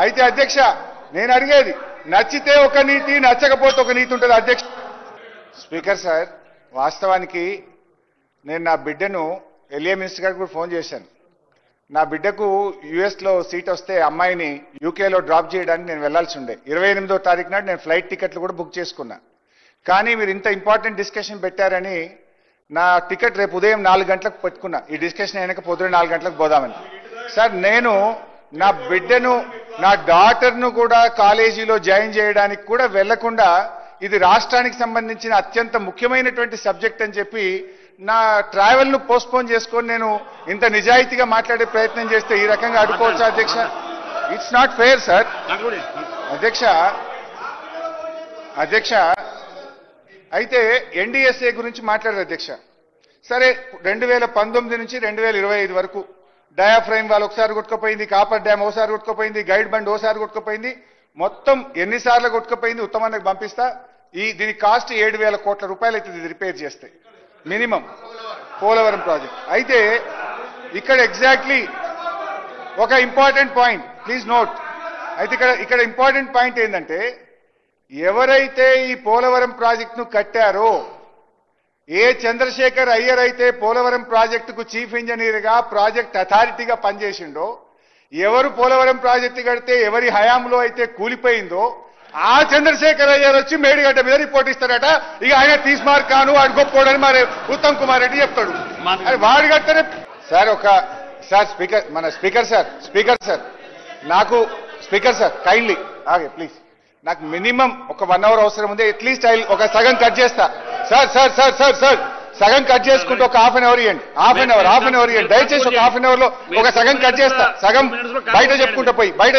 అయితే అధ్యక్ష, నేను అడిగేది, నచ్చితే ఒక నీతి, నచ్చకపోతే ఒక నీతి ఉంటుంది అధ్యక్ష. స్పీకర్ సార్, వాస్తవానికి నేను నా బిడ్డను ఎల్ఏ మినిస్టర్ గారికి కూడా ఫోన్ చేశాను. నా బిడ్డకు యుఎస్లో సీట్ వస్తే అమ్మాయిని యూకేలో డ్రాప్ చేయడానికి నేను వెళ్లాల్సి ఉండే. 28వ తారీఖు నాడు నేను ఫ్లైట్ టికెట్లు కూడా బుక్ చేసుకున్నా. కానీ మీరు ఇంత ఇంపార్టెంట్ డిస్కషన్ పెట్టారని నా టికెట్ రేపు ఉదయం 4 గంటలకు పెట్టుకున్నా. ఈ డిస్కషన్ అయినాక పొద్దున 4 గంటలకు పోదామని. సార్, నేను నా బిడ్డను, నా డాటర్ను కూడా కాలేజీలో జాయిన్ చేయడానికి కూడా వెళ్లకుండా ఇది రాష్ట్రానికి సంబంధించిన అత్యంత ముఖ్యమైనటువంటి సబ్జెక్ట్ అని చెప్పి నా ట్రావెల్ను పోస్ట్పోన్ చేసుకొని నేను ఇంత నిజాయితీగా మాట్లాడే ప్రయత్నం చేస్తే ఈ రకంగా అడ్డుకోవచ్చా అధ్యక్ష? It's not fair sir. అధ్యక్ష అయితే ఎన్డీఎస్ఏ గురించి మాట్లాడారు అధ్యక్ష. సరే 2019 నుంచి 2025 వరకు డయాఫ్రైమ్ వాళ్ళు ఒకసారి కొట్టుకుపోయింది, కాపర్ డ్యామ్ ఒకసారి కొట్టుకుపోయింది, గైడ్ బండ్ ఒకసారి కొట్టుకుపోయింది, మొత్తం ఎన్నిసార్లు కొట్టుకుపోయింది ఉత్తమానికి పంపిస్తా. దీని కాస్ట్ 7,000 కోట్ల రూపాయలు అవుతుంది ఇది రిపేర్ చేస్తే మినిమం పోలవరం ప్రాజెక్ట్. అయితే ఇక్కడ ఎగ్జాక్ట్లీ ఒక ఇంపార్టెంట్ పాయింట్ ప్లీజ్ నోట్. అయితే ఇక్కడ ఇంపార్టెంట్ పాయింట్ ఏంటంటే ఎవరైతే ఈ పోలవరం ప్రాజెక్టును కట్టారో, ఏ చంద్రశేఖర్ అయ్యర్ అయితే పోలవరం ప్రాజెక్టుకు చీఫ్ ఇంజనీర్గా ప్రాజెక్ట్ అథారిటీగా పనిచేసిండో, ఎవరు పోలవరం ప్రాజెక్టు కడితే ఎవరి హయాంలో అయితే కూలిపోయిందో ఆ చంద్రశేఖర్ అయ్యర్ వచ్చి మేడిగడ్డ మీద రిపోర్ట్ ఇస్తారట. ఇక ఆయన తీస్మార్ కాను వాడు గొప్పోడని మరి ఉత్తమ్ కుమార్ రెడ్డి చెప్తాడు. అది వాడు కడితేనే సార్ స్పీకర్ సార్ నాకు స్పీకర్ సార్ కైండ్లీ ఆగే ప్లీజ్. నాకు మినిమం ఒక 1 అవర్ అవసరం ఉంది. అట్లీస్ట్ ఒక సగం కట్ చేస్తా సార్ సగం కట్ చేసుకుంటే ఒక హాఫ్ అన్ అవర్ ఇవ్వండి. హాఫ్ అన్ అవర్ ఇవ్వండి దయచేసి. ఒక హాఫ్ అన్ అవర్ లో ఒక సగం కట్ చేస్తా. సగం బయట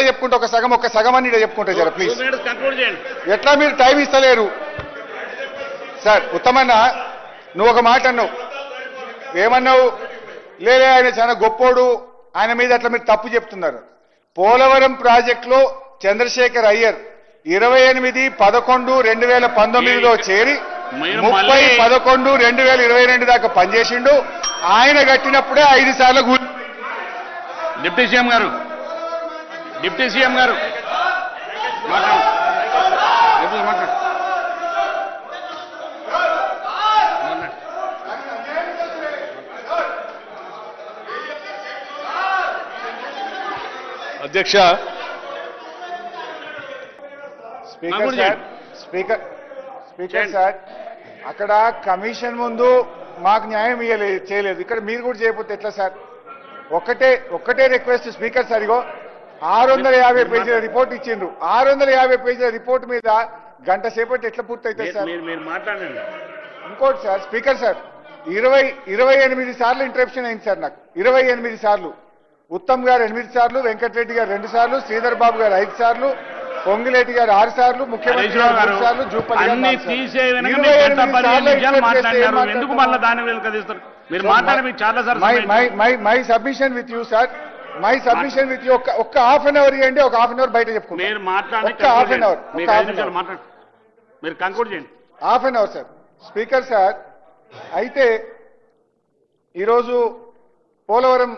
చెప్పుకుంటా ఒక సగం అని చెప్పుకుంటా జర ప్లీజ్. ఎట్లా మీరు టైం ఇస్తలేరు సార్? ఉత్తమన్న నువ్వు ఒక మాట అన్నావు, ఏమన్నావు? లేదే ఆయన చాలా గొప్పోడు, ఆయన మీద అట్లా మీరు తప్పు చెప్తున్నారు. పోలవరం ప్రాజెక్టులో చంద్రశేఖర్ అయ్యర్ 28/11/2019లో చేరి 30/11/2022 దాకా పనిచేసిండు. ఆయన కట్టినప్పుడే 5 సార్లు డిప్యూటీ సీఎం గారు అధ్యక్ష స్పీకర్ సార్ అక్కడ కమిషన్ ముందు మాకు న్యాయం చేయలేదు, ఇక్కడ మీరు కూడా చేయకపోతే ఎట్లా సార్? ఒక్కటే రిక్వెస్ట్ స్పీకర్ సార్, ఇగో 650 పేజీల రిపోర్ట్ ఇచ్చిండ్రు. 650 పేజీల రిపోర్ట్ మీద గంట సేపటి ఎట్లా పూర్తవుతుంది సార్? మాట్లాడండి. ఇంకోటి సార్ స్పీకర్ సార్ 28 సార్లు ఇంటరప్షన్ అయింది సార్ నాకు. 28 సార్లు. ఉత్తమ్ గారు 8 సార్లు, వెంకటరెడ్డి గారు 2 సార్లు, శ్రీధర్ బాబు గారు 5 సార్లు, పొంగిలేటి గారు 6 సార్లు, ముఖ్యమంత్రి గారు 3 సార్లు, జూపల్లి గారు 4 సార్లు. ఎందుకు మళ్ళీ దాని వెనుకదీస్తారు? మీరు మాట్లాడి మీకు చాలా sir my submission with you sir, ఒక్క హాఫ్ అన్ అవర్ ఇవ్వండి, ఒక హాఫ్ అన్ అవర్ బయట చెప్పుకుంటాం. మీరు మాట్లాడండి, హాఫ్ అన్ అవర్ మీరు కంక్లూడ్ చేయండి. Half an hour sir. Speaker sir అయితే ఈరోజు పోలవరం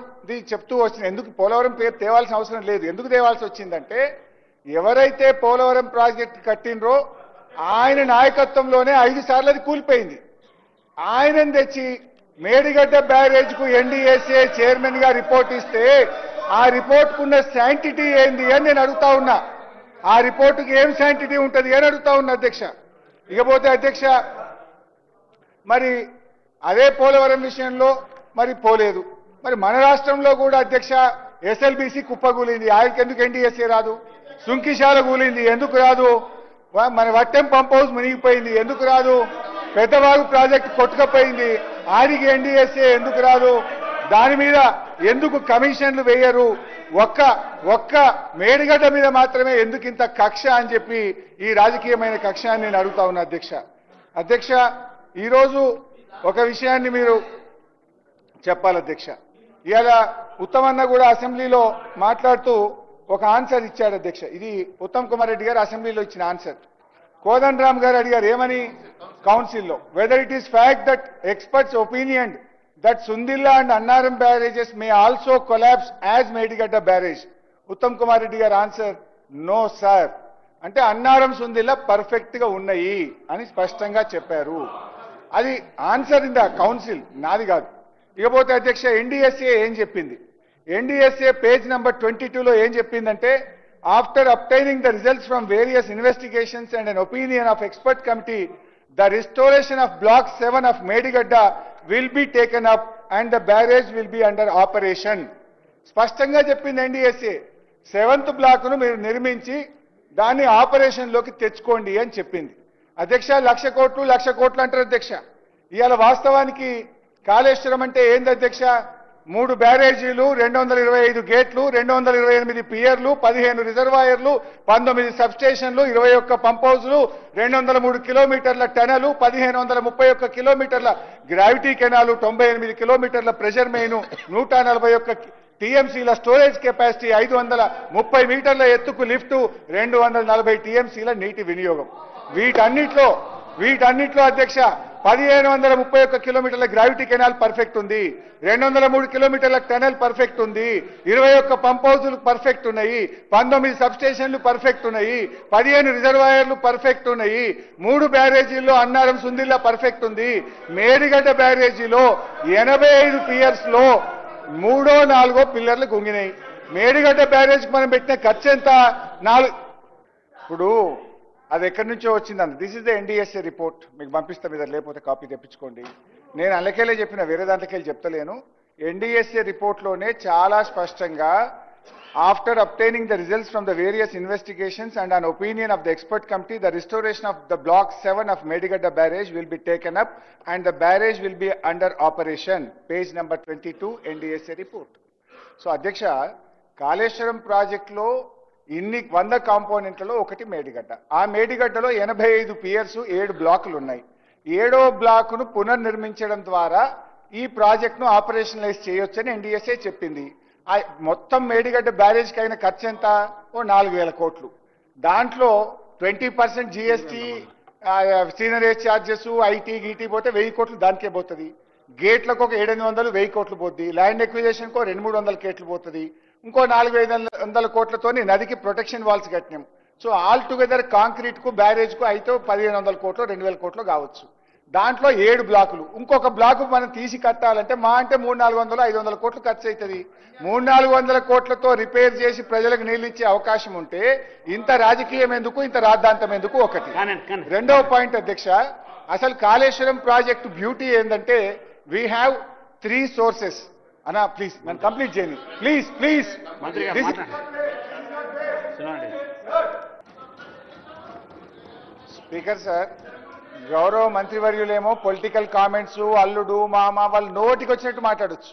చెప్తూ వచ్చిన, ఎందుకు పోలవరం పేరు తేవాల్సిన అవసరం లేదు. ఎందుకు తేవాల్సి వచ్చిందంటే ఎవరైతే పోలవరం ప్రాజెక్ట్ కట్టినరో ఆయన నాయకత్వంలోనే 5 సార్లు అది కూలిపోయింది. ఆయనను తెచ్చి మేడిగడ్డ బ్యారేజ్ కు ఎన్డీఎస్ఏ చైర్మన్ గా రిపోర్ట్ ఇస్తే ఆ రిపోర్ట్ కున్న శాంటిటీ ఏంది అని నేను అడుగుతా ఉన్నా. ఆ రిపోర్టుకి ఏం శాంటిటీ ఉంటుంది అని అడుగుతా ఉన్నా అధ్యక్ష. ఇకపోతే అధ్యక్ష మరి అదే పోలవరం విషయంలో మరి పోలేదు. మరి మన రాష్ట్రంలో కూడా అధ్యక్ష ఎస్ఎల్బీసీ కుప్పగూలింది, ఆయనకి ఎందుకు ఎన్డీఎస్ఏ రాదు? సుంకిశాల కూలింది, ఎందుకు రాదు? మన వట్టెం పంప్ హౌస్ మునిగిపోయింది, ఎందుకు రాదు? పెద్దవాగు ప్రాజెక్టు కొట్టుకపోయింది, ఆడికి ఎన్డీఎస్ఏ ఎందుకు రాదు? దాని మీద ఎందుకు కమిషన్లు వేయరు? ఒక్క మేడిగడ్డ మీద మాత్రమే ఎందుకు ఇంత కక్ష అని చెప్పి ఈ రాజకీయమైన కక్ష అని నేను అడుగుతా ఉన్నా అధ్యక్ష. ఈరోజు ఒక విషయాన్ని మీరు చెప్పాలి అధ్యక్ష. ఇవాళ ఉత్తమన్న కూడా అసెంబ్లీలో మాట్లాడుతూ ఒక ఆన్సర్ ఇచ్చాడు అధ్యక్ష. ఇది ఉత్తమ్ కుమార్ రెడ్డి గారు అసెంబ్లీలో ఇచ్చిన ఆన్సర్. కోదండ రామ్ గారు అడిగారు ఏమని కౌన్సిల్లో, whether it is fact that experts opinion that Sundilla and Annaram barrages may also collapse as Medigadda barrage. Uttam Kumar Reddy గారు ఆన్సర్ నో సార్. అంటే అన్నారం సుందిల్లా పర్ఫెక్ట్ గా ఉన్నాయి అని స్పష్టంగా చెప్పారు. అది ఆన్సర్ ఇన్ ద కౌన్సిల్, నాది కాదు. ఇకపోతే అధ్యక్ష ఎన్డీఎస్ఏ ఏం చెప్పింది? ఎన్డీఎస్ఏ పేజ్ నంబర్ 22లో ఏం చెప్పిందంటే, after obtaining the results from various investigations and an opinion of expert committee, the restoration of block 7 of Medigadda will be taken up and the barrage will be under operation. స్పష్టంగా చెప్పింది NDSA. 7th black ను మీరు నిర్మించి దాన్ని operation లోకి తెచ్చుకోండి అని చెప్పింది. అధ్యక్ష 1,00,000 కోట్లు అంటారు అధ్యక్ష. ఇవాళ వాస్తవానికి కాళేశ్వరం అంటే ఏంది అధ్యక్ష? 3 బ్యారేజీలు, 225 గేట్లు, 228 పియర్లు, 15 రిజర్వాయర్లు, 19 సబ్స్టేషన్లు, 21 పంప్ హౌస్లు, 203 కిలోమీటర్ల టనలు, 1531 కిలోమీటర్ల గ్రావిటీ కెనాలు, 98 కిలోమీటర్ల ప్రెషర్ మెయిన్, 141 టీఎంసీల స్టోరేజ్ కెపాసిటీ, 530 మీటర్ల ఎత్తుకు లిఫ్ట్, 240 టీఎంసీల నీటి వినియోగం. వీటన్నిట్లో అధ్యక్ష 1531 కిలోమీటర్ల గ్రావిటీ కెనాల్ పర్ఫెక్ట్ ఉంది, 203 కిలోమీటర్ల టనల్ పర్ఫెక్ట్ ఉంది, 21 పంప్ హౌజులు పర్ఫెక్ట్ ఉన్నాయి, 19 సబ్స్టేషన్లు పర్ఫెక్ట్ ఉన్నాయి, 15 రిజర్వాయర్లు పర్ఫెక్ట్ ఉన్నాయి, 3 బ్యారేజీల్లో అన్నారం సుందిల్లా పర్ఫెక్ట్ ఉంది. మేడిగడ్డ బ్యారేజీలో 85 పియర్స్ లో 3, 4 పిల్లర్లు గుంగినాయి. మేడిగడ్డ బ్యారేజ్కి మనం పెట్టిన ఖర్చు ఎంత? 4. ఇప్పుడు అది ఎక్కడి నుంచో వచ్చిందని, this is the NDSA report, మీకు పంపిస్తాం, మీద లేకపోతే కాపీ తెప్పించుకోండి. నేను అందుకేలే చెప్పిన, వేరే దాంట్లోకి చెప్తలేను. ఎన్డీఎస్ఏ రిపోర్ట్లోనే చాలా స్పష్టంగా, after obtaining the results from the various investigations and an opinion of the expert committee, the restoration of the block 7 of Medigadda barrage will be taken up and the barrage will be under operation. Page number 22 NDSA report. So అధ్యక్ష, కాళేశ్వరం ప్రాజెక్టులో ఇన్ని 100 కాంపోనెంట్లలో ఒకటి మేడిగడ్డ. ఆ మేడిగడ్డలో 85 Pierce, 7 బ్లాకులు ఉన్నాయి. 7వ బ్లాకును పునర్నిర్మించడం ద్వారా ఈ ప్రాజెక్టును ఆపరేషనలైజ్ చేయొచ్చని ఎన్డీఎస్ఏ చెప్పింది. మొత్తం మేడిగడ్డ బ్యారేజ్కి అయిన ఖర్చు ఎంత? 4,000 కోట్లు. దాంట్లో 20% జీఎస్టీ, సీనరేజ్ ఛార్జెస్, ఐటీ గీటీ పోతే 1000 కోట్లు దానికే పోతుంది. గేట్లకు ఒక 700, 1000 కోట్లు పోతుంది. ల్యాండ్ ఎక్విజిషన్కు 200-300 కోట్లు పోతుంది. ఇంకో 400-500 కోట్లతోని నదికి ప్రొటెక్షన్ వాల్స్ కట్టినాం. సో ఆల్ టుగెదర్ కాంక్రీట్ కు బ్యారేజ్ కు అయితే 1500 కోట్లు 2000 కోట్లు కావచ్చు. దాంట్లో 7 బ్లాకులు. ఇంకొక బ్లాకు మనం తీసి కట్టాలంటే మా అంటే 300-400-500 కోట్లు ఖర్చు అవుతుంది. 300-400 కోట్లతో రిపేర్ చేసి ప్రజలకు నీళ్ళు ఇచ్చే అవకాశం ఉంటే ఇంత రాజకీయం ఎందుకు, ఇంత రాద్ధాంతం ఎందుకు? ఒకటి. రెండవ పాయింట్ అధ్యక్ష, అసలు కాళేశ్వరం ప్రాజెక్టు బ్యూటీ ఏంటంటే వీ హ్యావ్ 3 సోర్సెస్. అన్నా ప్లీజ్ నన్ను కంప్లీట్ చేయండి, ప్లీజ్. స్పీకర్ సార్, గౌరవ మంత్రివర్యులేమో పొలిటికల్ కామెంట్స్, అల్లుడు మామ వాళ్ళు నోటికి వచ్చినట్టు మాట్లాడొచ్చు.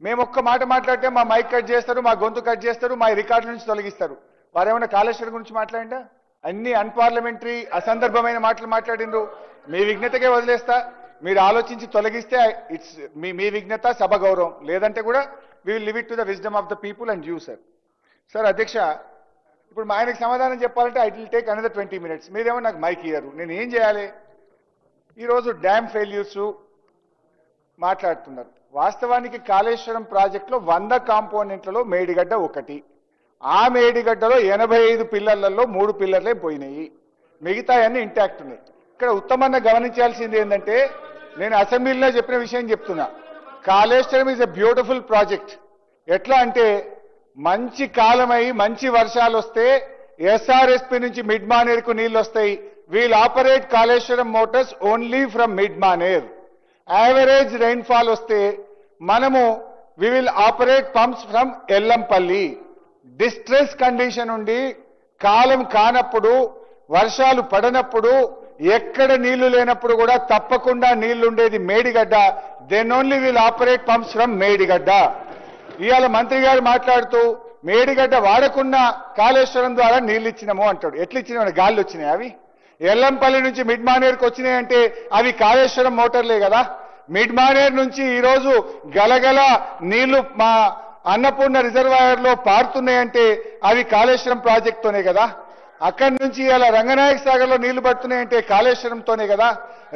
మేము ఒక్క మాట మాట్లాడితే మా మైక్ కట్ చేస్తారు, మా గొంతు కట్ చేస్తారు, మా రికార్డు నుంచి తొలగిస్తారు. వారేమన్నా కాళేశ్వరం గురించి మాట్లాడిందా? అన్ని అన్పార్లమెంటరీ అసందర్భమైన మాటలు మాట్లాడిండ్రు. మీ విఘ్నతకే వదిలేస్తా. మీరు ఆలోచించి తొలగిస్తే ఇట్స్ మీ విఘ్నత, సభ గౌరవం. లేదంటే కూడా we will live it to the wisdom of the people and you sir. Sir అధ్యక్ష, ఇప్పుడు మా ఆయనకు సమాధానం చెప్పాలంటే I will take another 20 minutes. మీరేమో నాకు మైక్ ఇయ్యారు, నేను ఏం చేయాలి? ఈరోజు డ్యామ్ ఫెయిల్యూర్స్ మాట్లాడుతున్నారు. వాస్తవానికి కాళేశ్వరం ప్రాజెక్టులో 100 కాంపోనెంట్లలో మేడిగడ్డ ఒకటి. ఆ మేడిగడ్డలో 85 పిల్లర్లలో 3 పిల్లర్లే పోయినాయి, మిగతా అన్ని ఇంటాక్ట్ ఉన్నాయి. ఇక్కడ ఉత్తమంగా గమనించాల్సింది ఏంటంటే, నేను అసెంబ్లీలో చెప్పిన విషయం చెప్తున్నా. Kaleshwaram is a beautiful project. ఎట్లా అంటే మంచి కాలమై మంచి వర్షాలు వస్తే ఎస్ఆర్ఎస్పీ నుంచి మిడ్ మానేర్కు నీళ్లు వస్తాయి. We'll operate Kaleshwaram motors only from mid Maner. Average rainfall వస్తే మనము we will operate pumps from Yellampalli. Distress condition ఉండి కాలం కానప్పుడు, వర్షాలు పడనప్పుడు, ఎక్కడ నీళ్లు లేనప్పుడు కూడా తప్పకుండా నీళ్లుండేది Medigadda. Then only will operate pumps from Medigadda. ఇవాళ మంత్రి గారు మాట్లాడుతూ మేడిగడ్డ వాడకుండా కాళేశ్వరం ద్వారా నీళ్లు ఇచ్చినాము అంటాడు. ఎట్లా ఇచ్చినామని? గాళ్ళు వచ్చినాయి. అవి ఎల్లంపల్లి నుంచి మిడ్ మానేర్కి వచ్చినాయంటే అవి కాళేశ్వరం మోటార్లే కదా. మిడ్ మానేర్ నుంచి ఈరోజు గలగల నీళ్లు మా అన్నపూర్ణ రిజర్వాయర్ లో పారుతున్నాయంటే అవి కాళేశ్వరం ప్రాజెక్టుతోనే కదా. అక్కడి నుంచి ఇలా రంగనాయక సాగర్ లో నీళ్లు పడుతున్నాయంటే కాళేశ్వరంతోనే కదా.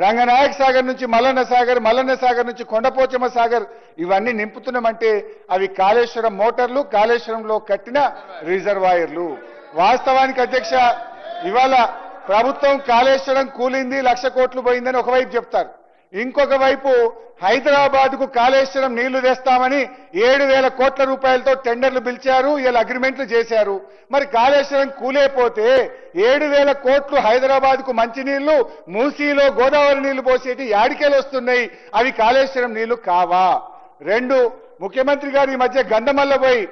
రంగనాయక సాగర్ నుంచి మల్లన్న సాగర్, మల్లన్న సాగర్ నుంచి కొండపోచమ్మ సాగర్, ఇవన్నీ నింపుతున్నామంటే అవి కాళేశ్వరం మోటార్లు, కాళేశ్వరంలో కట్టిన రిజర్వాయర్లు. వాస్తవానికి అధ్యక్ష, ఇవాళ ప్రభుత్వం కాళేశ్వరం కూలింది, 1,00,000 కోట్లు పోయిందని ఒకవైపు చెప్తారు. ఇంకొక వైపు హైదరాబాద్ కు కాళేశ్వరం నీళ్లు తెస్తామని 7,000 కోట్ల రూపాయలతో టెండర్లు పిలిచారు, ఇలా అగ్రిమెంట్లు చేశారు. మరి కాళేశ్వరం కూలేపోతే 7,000 కోట్లు హైదరాబాద్ కు మంచినీళ్లు, మూసీలో గోదావరి నీళ్లు పోసేటి యాడికేలు వస్తున్నాయి, అవి కాళేశ్వరం నీళ్లు కావా? 2, ముఖ్యమంత్రి గారు ఈ మధ్య గంధమల్ల పోయి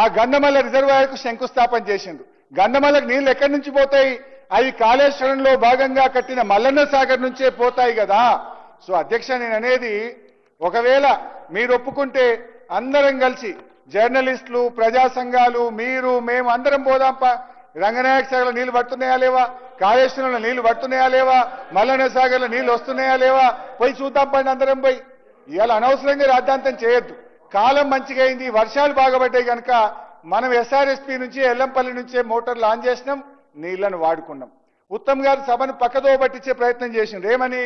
ఆ గంధమల్ల రిజర్వాయర్ కు శంకుస్థాపన చేసిండ్రు. గంధమల్లకు నీళ్లు ఎక్కడి నుంచి పోతాయి? అవి కాళేశ్వరంలో భాగంగా కట్టిన మల్లన్న సాగర్ నుంచే పోతాయి కదా. సో అధ్యక్ష, నేను అనేది, ఒకవేళ మీరు ఒప్పుకుంటే అందరం కలిసి జర్నలిస్టులు, ప్రజా సంఘాలు, మీరు, మేము అందరం పోదాంపా. రంగనాయక సాగర్లో నీళ్లు పడుతున్నాయా లేవా, కాళేశ్వరంలో నీళ్లు పడుతున్నాయా లేవా, మల్లన్న సాగర్లో నీళ్లు వస్తున్నాయా లేవా, పోయి చూద్దాం పండి అందరం పోయి. ఇవాళ అనవసరంగా రాద్ధాంతం చేయొద్దు. కాలం మంచిగా అయింది, వర్షాలు బాగా పడ్డాయి కనుక మనం ఎస్ఆర్ఎస్పీ నుంచి ఎల్లంపల్లి నుంచే మోటార్లు ఆన్ చేసినాం, నీళ్లను వాడుకున్నాం. ఉత్తమ్ గారు సభను పక్కదో పట్టించే ప్రయత్నం చేసిండ్రు. ఏమని?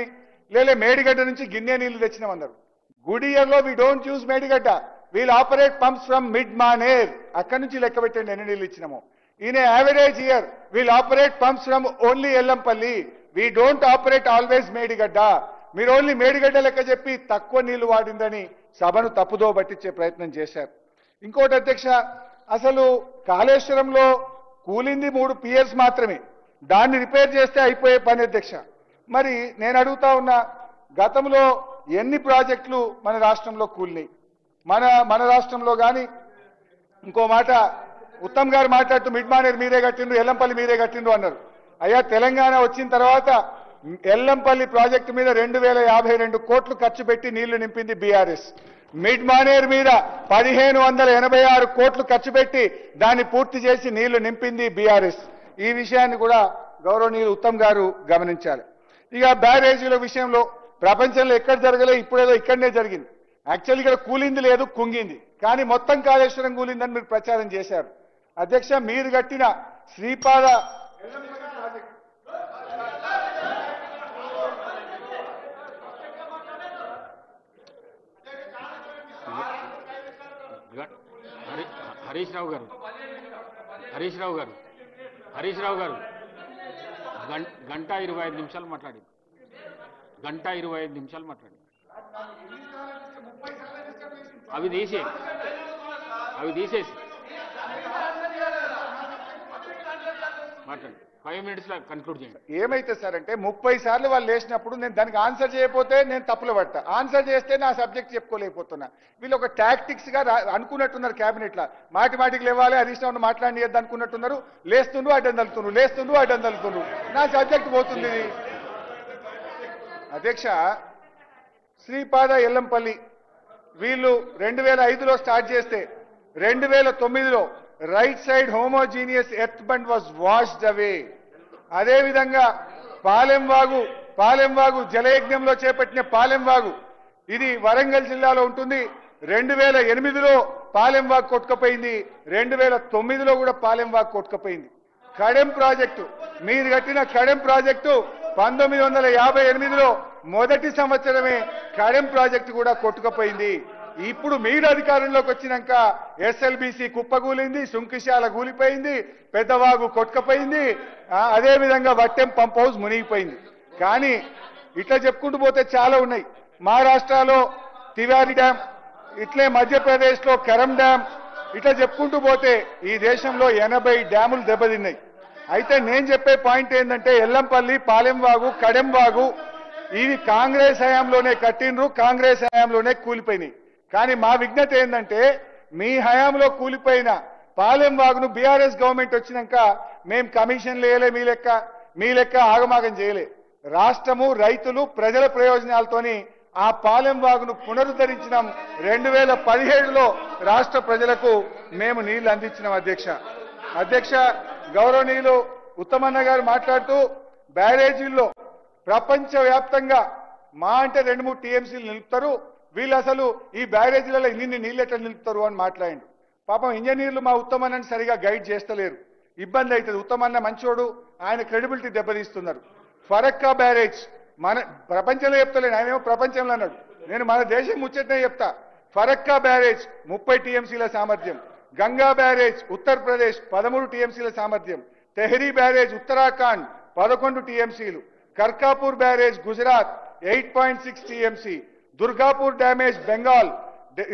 లేలే మేడిగడ్డ నుంచి గిన్నె నీళ్లు తెచ్చినామన్నారు. గుడ్ ఇయర్లో we don't use Medigadda, we'll operate pumps from mid Manair. అక్కడి నుంచి లెక్క పెట్టండి ఎన్ని నీళ్ళు ఇచ్చినామో. In average year we'll operate pumps from only Yellampalli, we don't operate always Medigadda. మీరు ఓన్లీ మేడిగడ్డ లెక్క చెప్పి తక్కువ నీళ్లు వాడిందని సభను తప్పుదో పట్టించే ప్రయత్నం చేశారు. ఇంకోటి అధ్యక్ష, అసలు కాళేశ్వరంలో కూలింది 3 పియర్స్ మాత్రమే, దాన్ని రిపేర్ చేస్తే అయిపోయే పని అధ్యక్ష. మరి నేను అడుగుతా ఉన్నా, గతంలో ఎన్ని ప్రాజెక్టులు మన రాష్ట్రంలో కూలినాయి? మన రాష్ట్రంలో కానీ ఇంకో మాట ఉత్తమ్ గారు మాట్లాడుతూ మిడ్ మానేర్ మీరే కట్టిండ్రు, ఎల్లంపల్లి మీరే కట్టిండ్రు అన్నారు. అయ్యా తెలంగాణ వచ్చిన తర్వాత ఎల్లంపల్లి ప్రాజెక్టు మీద 2052 కోట్లు ఖర్చు పెట్టి నీళ్లు నింపింది బీఆర్ఎస్. మిడ్ మానేర్ మీద 1586 కోట్లు ఖర్చు పెట్టి దాన్ని పూర్తి చేసి నీళ్లు నింపింది బీఆర్ఎస్. ఈ విషయాన్ని కూడా గౌరవనీయులు ఉత్తమ్ గారు గమనించాలి. ఇక బ్యారేజీల విషయంలో ప్రపంచంలో ఎక్కడ జరగలే, ఇప్పుడేదో ఇక్కడనే జరిగింది. యాక్చువల్ ఇక్కడ కూలింది లేదు, కుంగింది. కానీ మొత్తం కాళేశ్వరం కూలిందని మీరు ప్రచారం చేశారు. అధ్యక్ష, మీరు కట్టిన శ్రీపాద హరీష్ రావు గారు గంట 25 నిమిషాలు మాట్లాడి అవి తీసేసి మాట్లాడి 5 minutes లో కన్క్లూడ్ చేయండి. ఏమైతే సార్ అంటే 30 సార్లు వాళ్ళు లేచినప్పుడు నేను దానికి ఆన్సర్ చేయకపోతే నేను తప్పులు పడతా, ఆన్సర్ చేస్తే నా సబ్జెక్ట్ చెప్పుకోలేకపోతున్నా. వీళ్ళు ఒక టాక్టిక్స్ గా అనుకున్నట్టున్నారు. క్యాబినెట్ లా మాటికి లేవాలి, హరీష్ రావును మాట్లాడియద్దు అనుకున్నట్టున్నారు. లేస్తుండ్రు అడ్డం తలుతున్నారు. నా సబ్జెక్ట్ పోతుంది. అధ్యక్ష, శ్రీపాద ఎల్లంపల్లి వీళ్ళు 2005లో స్టార్ట్ చేస్తే 2009లో right side homogeneous earth bund was washed away. అదేవిధంగా పాలెంవాగు జలయజ్ఞంలో చేపట్టిన పాలెంవాగు, ఇది వరంగల్ జిల్లాలో ఉంటుంది. 2008లో పాలెంవాగు కొట్టుకుపోయింది, 2009లో కూడా పాలెంవాగు కొట్టుకుపోయింది. కడెం ప్రాజెక్టు, మీరు కట్టిన కడెం ప్రాజెక్టు 1958లో మొదటి సంవత్సరమే కడెం ప్రాజెక్టు కూడా కొట్టుకుపోయింది. ఇప్పుడు మీరు అధికారంలోకి వచ్చినాక ఎస్ఎల్బీసీ కుప్పగూలింది, సుంకిశాల కూలిపోయింది, పెద్దవాగు కొట్టుకుపోయింది, అదేవిధంగా వట్టెం పంప్ హౌస్ మునిగిపోయింది. కానీ ఇట్లా చెప్పుకుంటూ పోతే చాలా ఉన్నాయి. మహారాష్ట్రలో తివారి డ్యాం, ఇట్లే మధ్యప్రదేశ్లో కరం డ్యాం, ఇట్లా చెప్పుకుంటూ పోతే ఈ దేశంలో 80 డ్యాములు దెబ్బతిన్నాయి. అయితే నేను చెప్పే పాయింట్ ఏంటంటే ఎల్లంపల్లి, పాలెంవాగు, కడెంవాగు ఇవి కాంగ్రెస్ హయాంలోనే కట్టిండ్రు, కాంగ్రెస్ హయాంలోనే కూలిపోయినాయి. కానీ మా విజ్ఞత ఏంటంటే మీ హయాంలో కూలిపోయిన పాలెంవాగును బీఆర్ఎస్ గవర్నమెంట్ వచ్చినాక మేము కమిషన్లు వేయలే, మీ లెక్క ఆగమాగం చేయలే. రాష్ట్రము, రైతులు, ప్రజల ప్రయోజనాలతోని ఆ పాలెంవాగును పునరుద్ధరించినాం. 2017లో రాష్ట్ర ప్రజలకు మేము నీళ్లు అందించినాం. అధ్యక్ష గౌరవనీయులు ఉత్తమన్న గారు మాట్లాడుతూ బ్యారేజీల్లో ప్రపంచవ్యాప్తంగా మా అంటే 2-3 టీఎంసీలు నిలుపుతారు, వీళ్ళు అసలు ఈ బ్యారేజీలలో ఇన్ని నీళ్ళు ఎట్లా నిలుపుతారు అని మాట్లాడిండు. పాపం ఇంజనీర్లు మా ఉత్తమన్నని సరిగా గైడ్ చేస్తలేరు, ఇబ్బంది అవుతుంది. ఉత్తమన్న మంచోడు, ఆయన క్రెడిబిలిటీ దెబ్బతీస్తున్నారు. ఫరక్కా బ్యారేజ్ మన ప్రపంచంలో చెప్తలేను, ఆయనేమో ప్రపంచంలో అన్నాడు, నేను మన దేశం ముచ్చటనే చెప్తా. ఫరక్కా బ్యారేజ్ 30 టీఎంసీల సామర్థ్యం, గంగా బ్యారేజ్ ఉత్తరప్రదేశ్ 13 టీఎంసీల సామర్థ్యం, తెహ్రీ బ్యారేజ్ ఉత్తరాఖండ్ 11 టీఎంసీలు, Karkapur barrage Gujarat 8.6 TMC, Durgapur damage Bengal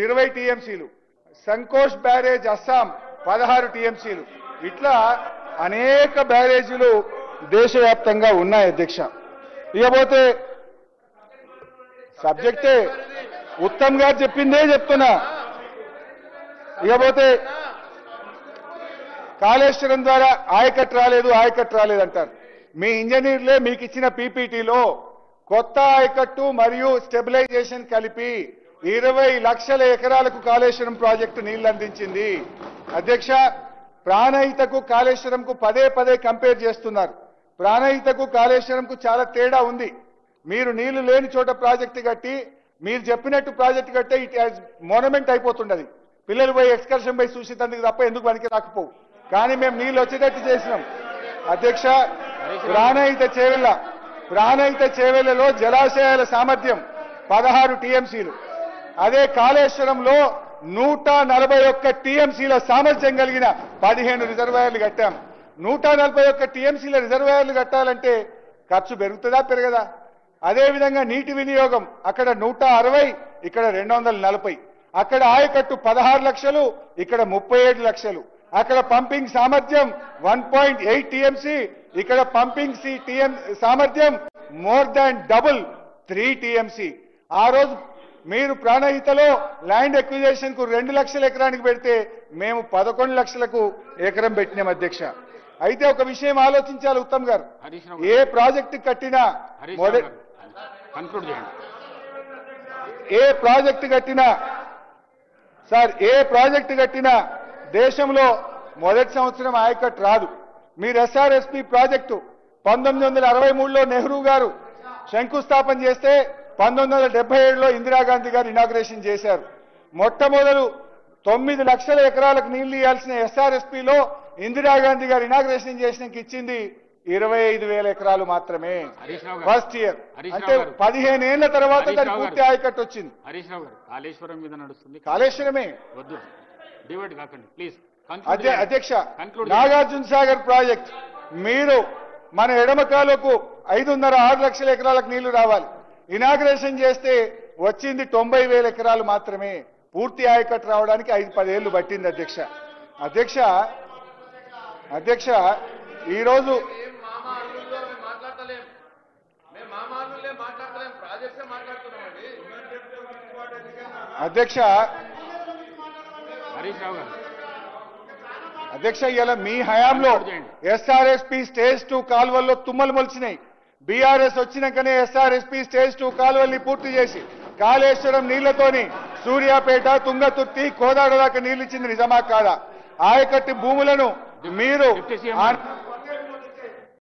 20 టీఎంసీలు, సంకోష్ బ్యారేజ్ అస్సాం 16 టీఎంసీలు. ఇట్లా అనేక బ్యారేజీలు దేశవ్యాప్తంగా ఉన్నాయి. అధ్యక్ష, ఇకపోతే సబ్జెక్టే ఉత్తమ్ గారు చెప్పిందే చెప్తున్నా. ఇకపోతే కాళేశ్వరం ద్వారా ఆయకట్టు రాలేదు అంటారు. మీ ఇంజనీర్లే మీకు ఇచ్చిన పీపీటీలో కొత్త ఆయకట్టు మరియు స్టెబిలైజేషన్ కలిపి 20 లక్షల ఎకరాలకు కాళేశ్వరం ప్రాజెక్టు నీళ్లు అందించింది. అధ్యక్ష, ప్రాణహితకు కాళేశ్వరంకు పదే పదే కంపేర్ చేస్తున్నారు. ప్రాణహితకు కాళేశ్వరంకు చాలా తేడా ఉంది. మీరు నీళ్లు లేని చోట ప్రాజెక్టు కట్టి మీరు చెప్పినట్టు ప్రాజెక్టు కట్టే ఇట్ మోనమెంట్ అయిపోతుండది. పిల్లలు పోయి ఎక్స్కర్షన్ పోయి చూసేందుకు తప్ప ఎందుకు పనికి రాకపోవు. కానీ మేము నీళ్లు వచ్చేటట్టు చేసినాం. అధ్యక్ష, ప్రాణహిత చేవెళ్లలో జలాశయాల సామర్థ్యం 16 టీఎంసీలు. అదే కాళేశ్వరంలో 141 టీఎంసీల సామర్థ్యం కలిగిన 15 రిజర్వాయర్లు కట్టాం. 141 టీఎంసీల రిజర్వాయర్లు కట్టాలంటే ఖర్చు పెరుగుతుందా పెరగదా? అదేవిధంగా నీటి వినియోగం అక్కడ 160, ఇక్కడ 240. అక్కడ ఆయకట్టు 16 లక్షలు, ఇక్కడ 37 లక్షలు. అక్కడ పంపింగ్ సామర్థ్యం 1.8 టీఎంసీ, ఇక్కడ పంపింగ్ సామర్థ్యం మోర్ దాన్ డబుల్ 3 టీఎంసీ. ఆ రోజు మీరు ప్రాణహితలో ల్యాండ్ ఎక్విజేషన్ కు 2 లక్షల ఎకరానికి పెడితే మేము 11 లక్షలకు ఎకరం పెట్టినాం. అధ్యక్ష, అయితే ఒక విషయం ఆలోచించాలి ఉత్తమ్ గారు, ఏ ప్రాజెక్టు కట్టినా కన్క్లూడ్ చేయండి. ఏ ప్రాజెక్టు కట్టినా దేశంలో మొదటి సంవత్సరం ఆయకట్టు రాదు. మీరు ఎస్ఆర్ఎస్పి ప్రాజెక్టు 1963లో నెహ్రూ గారు శంకుస్థాపన చేస్తే 1977లో ఇందిరాగాంధీ గారు ఇనాగ్రేషన్ చేశారు. మొట్టమొదలు 9 లక్షల ఎకరాలకు నీళ్లు ఇవ్వాల్సిన ఎస్ఆర్ఎస్పిలో ఇందిరాగాంధీ గారు ఇనాగ్రేషన్ చేసినాక ఇచ్చింది 25,000 ఎకరాలు మాత్రమే ఫస్ట్ ఇయర్. అంటే 15 ఏళ్ల తర్వాత దాని పూర్తి ఆయకట్టు వచ్చింది. హరీష్ రావు గారు, కాళేశ్వరం మీద నడుస్తుంది. కాళేశ్వరమే వద్దు, డిబేట్ కాకండి ప్లీజ్. అధ్యక్ష, నాగార్జున సాగర్ ప్రాజెక్ట్ మీరు మన ఎడమకాలకు 5.5-6 లక్షల ఎకరాలకు నీళ్లు రావాలి. ఇనాగ్రేషన్ చేస్తే వచ్చింది 90,000 ఎకరాలు మాత్రమే. పూర్తి ఆయకట్టు రావడానికి 5-10 ఏళ్లు పట్టింది. అధ్యక్ష, ఈరోజు అధ్యక్ష ఇలా మీ హయాంలో ఎస్ఆర్ఎస్పి స్టేజ్ 2 కాలువల్లో తుమ్మలు మొలిచినాయి. బీఆర్ఎస్ వచ్చినాకనే ఎస్ఆర్ఎస్పి స్టేజ్ 2 కాలువల్ని పూర్తి చేసి కాళేశ్వరం నీళ్లతోని సూర్యాపేట, తుంగతుర్తి, కోదాడ దాకా నీళ్లు ఇచ్చింది నిజమా కాదా? ఆయకట్టి భూములను మీరు